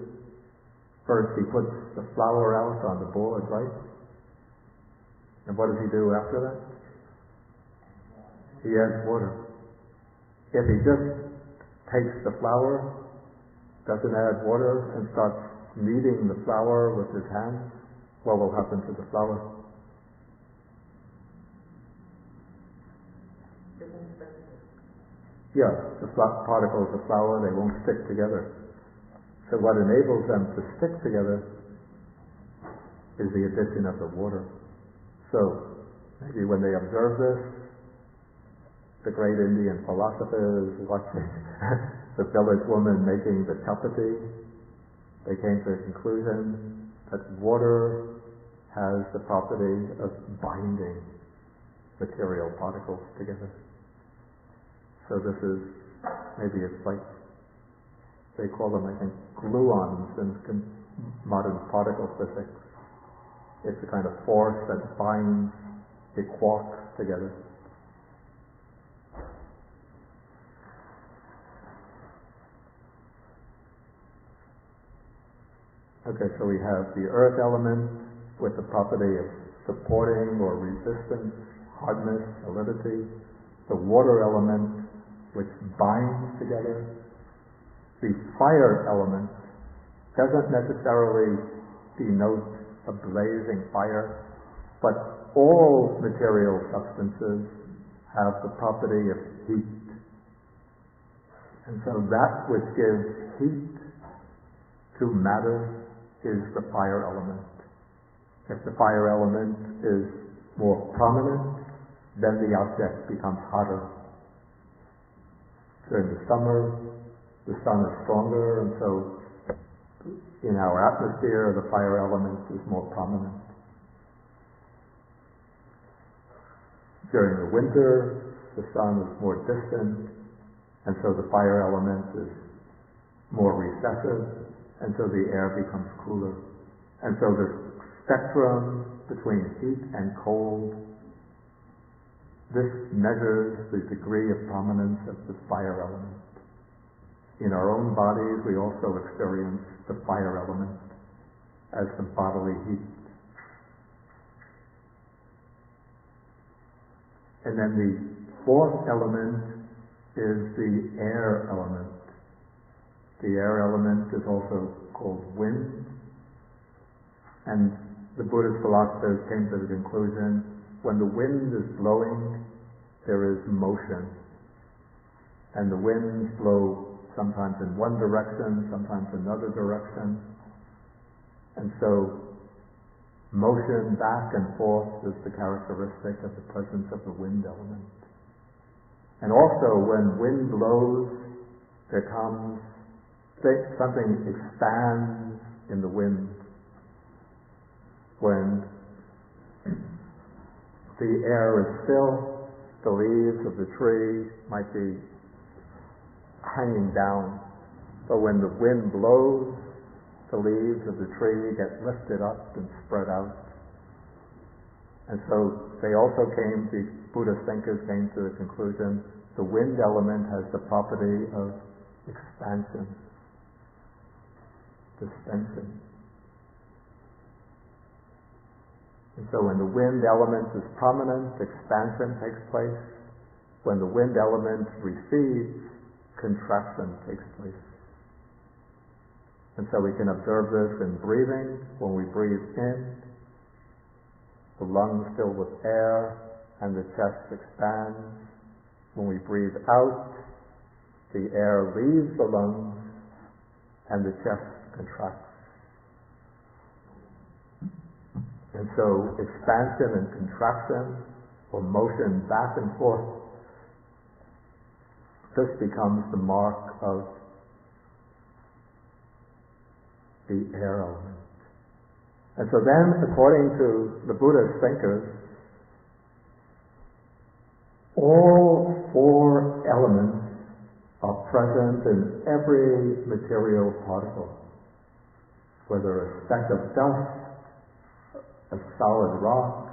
First he puts the flour out on the board, right? And what does he do after that? He adds water. If he just takes the flour, doesn't add water, and starts kneading the flour with his hands, what will happen to the flour? Yeah, the particles of flour, they won't stick together. So what enables them to stick together is the addition of the water. So maybe when they observe this, the great Indian philosophers watching the village woman making the chapati, they came to the conclusion that water has the property of binding material particles together. So this is, maybe it's like, they call them, I think, gluons in modern particle physics. It's a kind of force that binds the quarks together. Okay, so we have the earth element with the property of supporting or resistance, hardness, solidity. The water element, which binds together. The fire element doesn't necessarily denote a blazing fire, but all material substances have the property of heat. And so that which gives heat to matter is the fire element. If the fire element is more prominent, then the object becomes hotter. During the summer, the sun is stronger, and so in our atmosphere, the fire element is more prominent. During the winter, the sun is more distant, and so the fire element is more recessive, and so the air becomes cooler. And so the spectrum between heat and cold, this measures the degree of prominence of the fire element. In our own bodies, we also experience the fire element as the bodily heat. And then the fourth element is the air element. The air element is also called wind. And the Buddhist philosophers came to the conclusion, when the wind is blowing, there is motion. And the winds blow sometimes in one direction, sometimes another direction. And so motion back and forth is the characteristic of the presence of the wind element. And also when wind blows, there comes something expands in the wind. When the air is still, the leaves of the tree might be hanging down. But when the wind blows, the leaves of the tree get lifted up and spread out. And so the Buddhist thinkers came to the conclusion, the wind element has the property of expansion, distension. And so when the wind element is prominent, expansion takes place. When the wind element recedes, contraction takes place. And so we can observe this in breathing. When we breathe in, the lungs fill with air and the chest expands. When we breathe out, the air leaves the lungs and the chest contracts. And so expansion and contraction, or motion back and forth, this becomes the mark of the air element. And so then, according to the Buddhist thinkers, all four elements are present in every material particle, whether a speck of dust, a solid rock,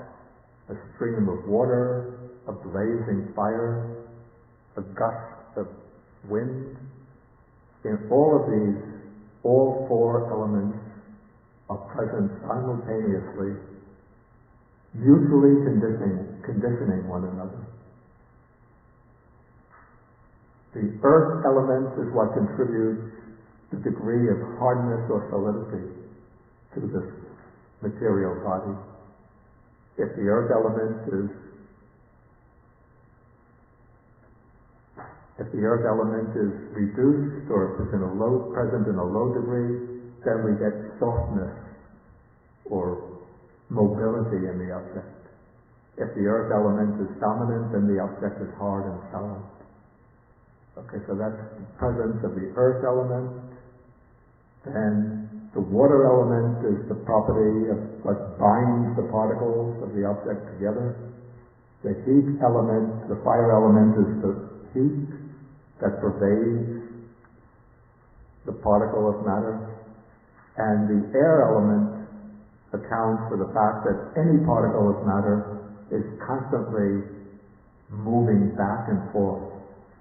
a stream of water, a blazing fire, a gust of wind. In all of these, all four elements are present simultaneously, mutually conditioning one another. The earth element is what contributes the degree of hardness or solidity to this material body. If the earth element is reduced, or if it's present in a low degree, then we get softness or mobility in the object. If the earth element is dominant, then the object is hard and solid. Okay, so that's the presence of the earth element. Then the water element is the property of what binds the particles of the object together. The heat element, the fire element, is the heat that pervades the particle of matter. And the air element accounts for the fact that any particle of matter is constantly moving back and forth,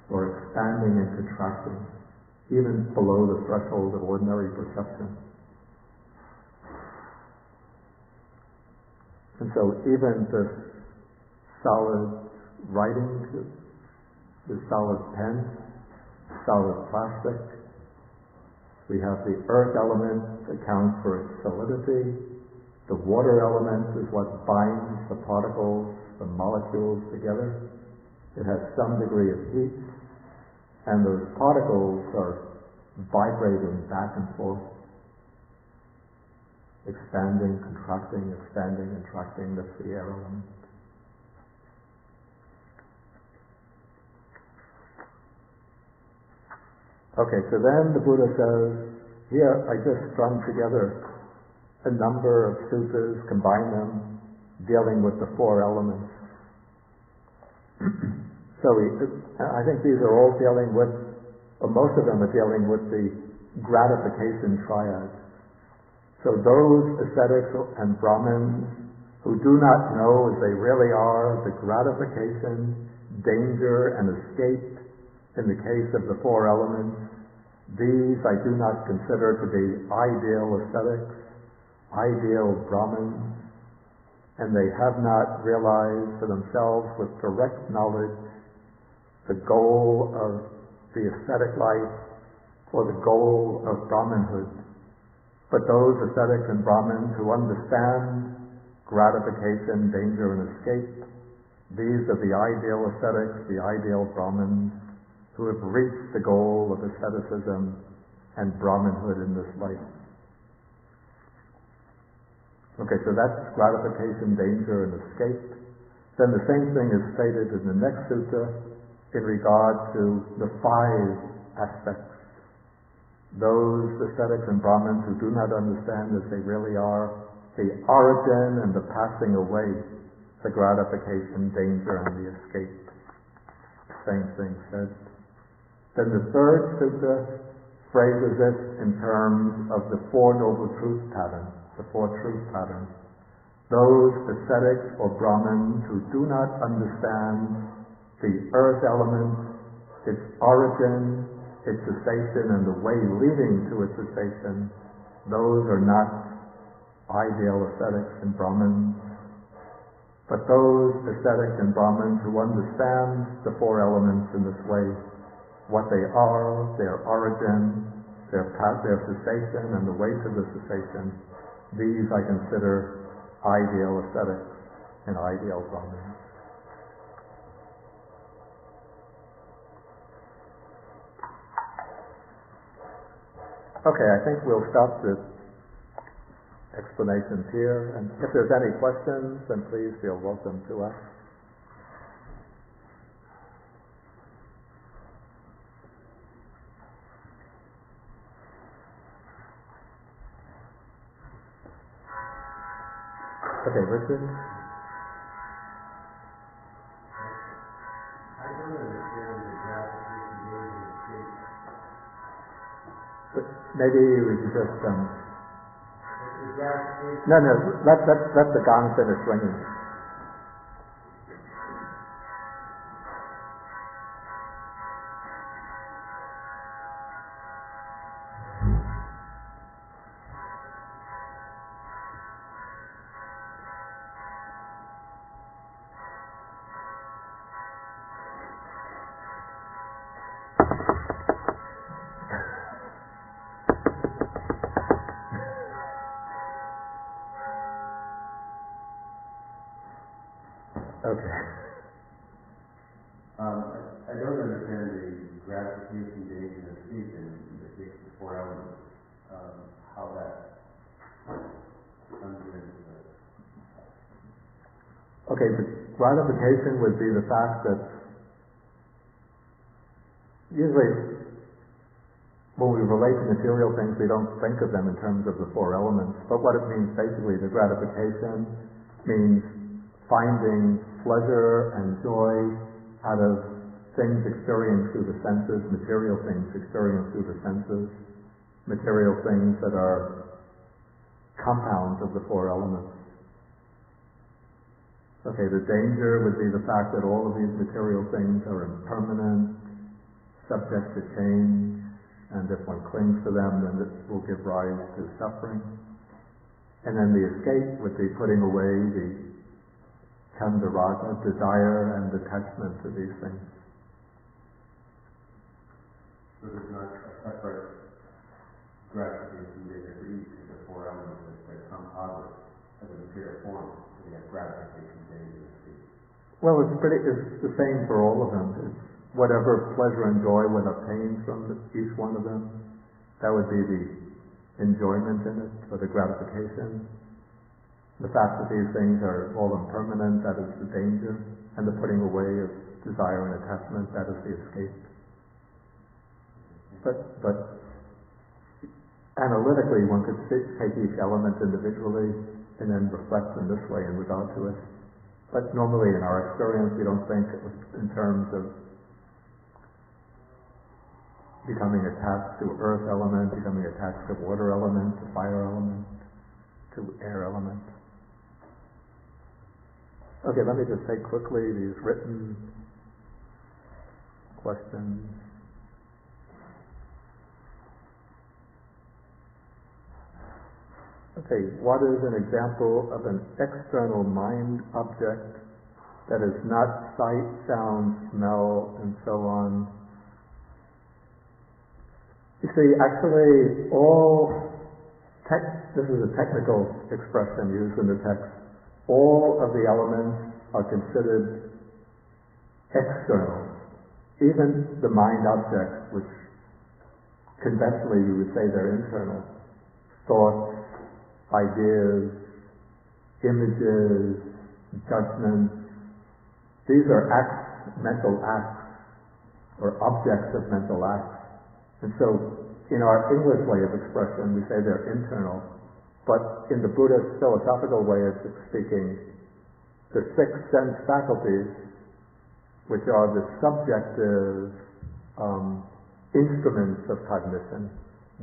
or expanding and contracting, even below the threshold of ordinary perception. And so even the solid writing, the solid pen, solid plastic, we have the earth element accounts for its solidity. The water element is what binds the particles, the molecules together. It has some degree of heat, and those particles are vibrating back and forth, expanding, contracting, expanding, contracting. That's the air element. Okay, so then the Buddha says, here I just strung together a number of sutras, combine them, dealing with the four elements. So I think these are all dealing with, or most of them are dealing with the gratification triad. So those ascetics and Brahmins who do not know as they really are the gratification, danger, and escape in the case of the four elements, these I do not consider to be ideal ascetics, ideal Brahmins, and they have not realized for themselves with direct knowledge the goal of the ascetic life or the goal of Brahmanhood. But those ascetics and Brahmins who understand gratification, danger, and escape, these are the ideal ascetics, the ideal Brahmins, who have reached the goal of asceticism and Brahmanhood in this life. Okay, so that's gratification, danger, and escape. Then the same thing is stated in the next sutta in regard to the five aspects. Those ascetics and Brahmins who do not understand as they really are the origin and the passing away, the gratification, danger, and the escape. Same thing said. Then the third sutta phrases it in terms of the Four Noble Truth patterns, the four truth patterns. Those ascetics or Brahmins who do not understand the earth element, its origin, its cessation, and the way leading to its cessation, those are not ideal ascetics and Brahmins. But those ascetics and Brahmins who understand the four elements in this way, what they are, their origin, their cessation, and the way to the cessation, these I consider ideal ascetics and ideal Brahmins. Okay, I think we'll stop the explanations here, and if there's any questions, then please feel welcome to us. Okay, Richard? I don't understand the gratification, danger, and escape. Maybe we could just The gratification. no, let the gong finish ringing. gratification, danger, and sleep in the four elements, how that comes into the... Okay, the gratification would be the fact that usually when we relate to material things, we don't think of them in terms of the four elements. But what it means basically, the gratification means finding pleasure and joy out of things experienced through the senses, material things experienced through the senses, material things that are compounds of the four elements. Okay, the danger would be the fact that all of these material things are impermanent, subject to change, and if one clings to them, then it will give rise to suffering. And then the escape would be putting away the khandaraga, desire and attachment to these things. So there's not a separate gratification danger for each of the four elements that come out of the material form. So you have gratification, danger, and sleep. Well, it's the same for all of them. It's whatever pleasure and joy one obtains from each one of them, that would be the enjoyment in it, or the gratification. The fact that these things are all impermanent, that is the danger, and the putting away of desire and attachment, that is the escape. But analytically, one could take each element individually and then reflect in this way in regard to it. But normally in our experience, we don't think in terms of becoming attached to earth element, becoming attached to water element, to fire element, to air element. Okay, let me just take quickly these written questions. Okay, what is an example of an external mind object that is not sight, sound, smell, and so on? You see, actually, this is a technical expression used in the text. All of the elements are considered external. Even the mind objects, which conventionally we would say they're internal. Thoughts, ideas, images, judgments. These are acts, mental acts, or objects of mental acts. And so, in our English way of expression, we say they're internal. But in the Buddhist philosophical way of speaking, the six sense faculties, which are the subjective instruments of cognition,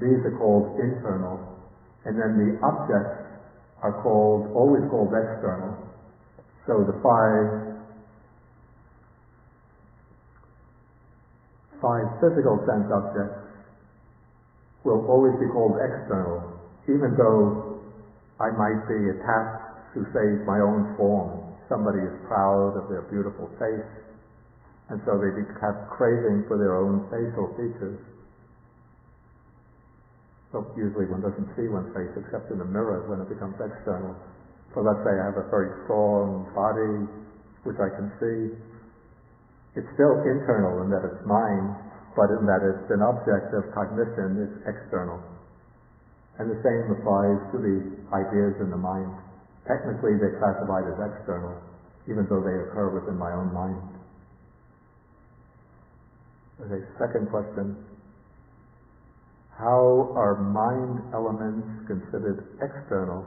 these are called internal. And then the objects are always called external. So the five physical sense objects will always be called external, even though I might be attached to, say, my own form. Somebody is proud of their beautiful face, and so they have craving for their own facial features. So usually one doesn't see one's face except in the mirror when it becomes external. So let's say I have a very strong body, which I can see. It's still internal in that it's mine, but in that it's an object of cognition, it's external. And the same applies to the ideas in the mind. Technically, they're classified as external, even though they occur within my own mind. Okay, second question. How are mind elements considered external?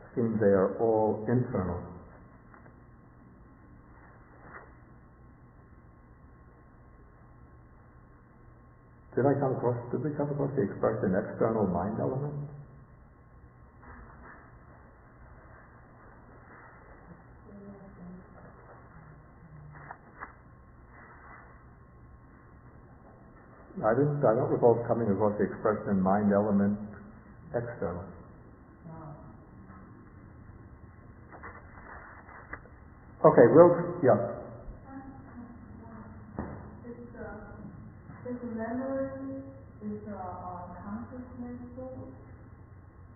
It seems they are all internal. Did we come across the expression external mind element? I don't recall coming across the expression mind element external. Okay, yeah. Is memory consciousness source?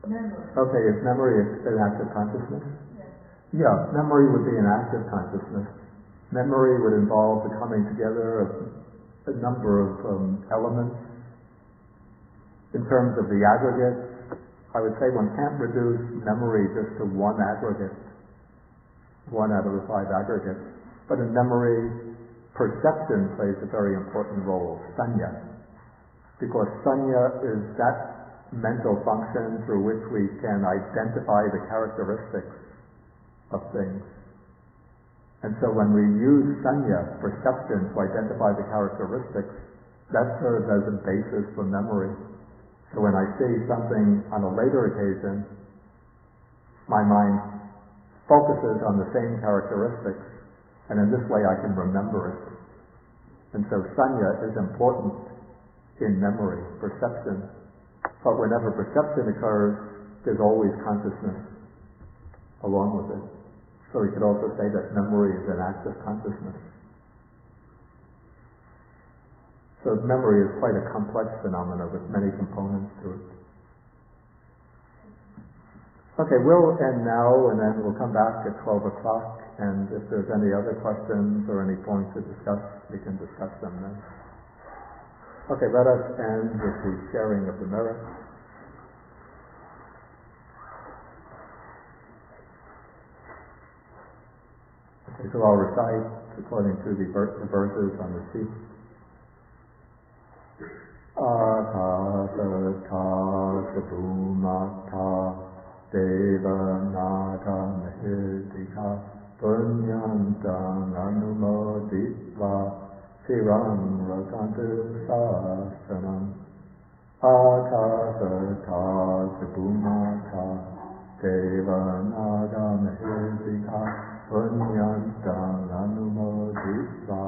Memory. Okay, is memory an active consciousness? Yes. Yeah, memory would be an active consciousness. Memory would involve the coming together of a number of elements. In terms of the aggregates, I would say one can't reduce memory just to one aggregate, one out of the 5 aggregates. But in memory, perception plays a very important role, sanya. Because sanya is that mental function through which we can identify the characteristics of things. And so when we use sanya, perception, to identify the characteristics, that serves as a basis for memory. So when I see something on a later occasion, my mind focuses on the same characteristics, and in this way I can remember it. And so sanya is important in memory, perception. But whenever perception occurs, there's always consciousness along with it. So we could also say that memory is an act of consciousness. So memory is quite a complex phenomenon with many components to it. Okay, we'll end now, and then we'll come back at 12 o'clock, and if there's any other questions or any points to discuss, we can discuss them then. Okay, let us end with the sharing of the merits. Okay, so I'll recite according to the verses on the sheet. Akasata sabhumata devanata mahirtika punyantang anumoditva siram rakantu sasanam. Akasata sabhumata devanata mahirtika punyantang anumoditva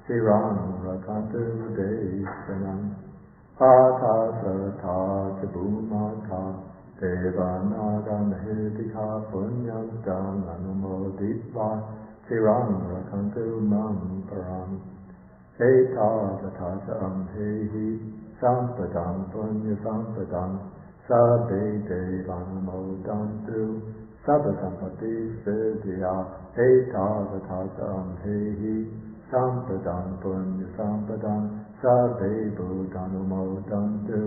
siram rakantu desanam. Akasata sabhumata devanaga mahirtika punyantang anumoditva siram rakantu mam param. Etavata amhehi sampadam punya sampadam sabbe devanumodantu sabba sampati siddhya. Etavata amhehi sampadam punya sampadam sabbe buddhanumodantu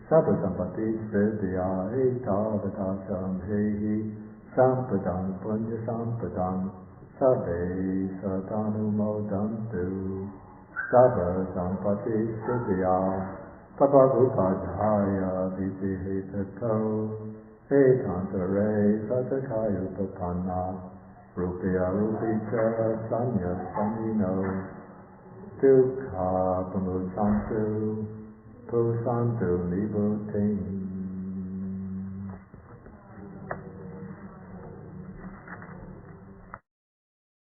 sabba sampati siddhya. Etavata amhehi sampadam punya sampadam sabbe sadhanumodantu sabba sampati siddhya. Papavupadhyaya vijihitato ekantare satakaya upapanna rupya rupita sanya samino dukkha pamusantu pusantu nibbutting.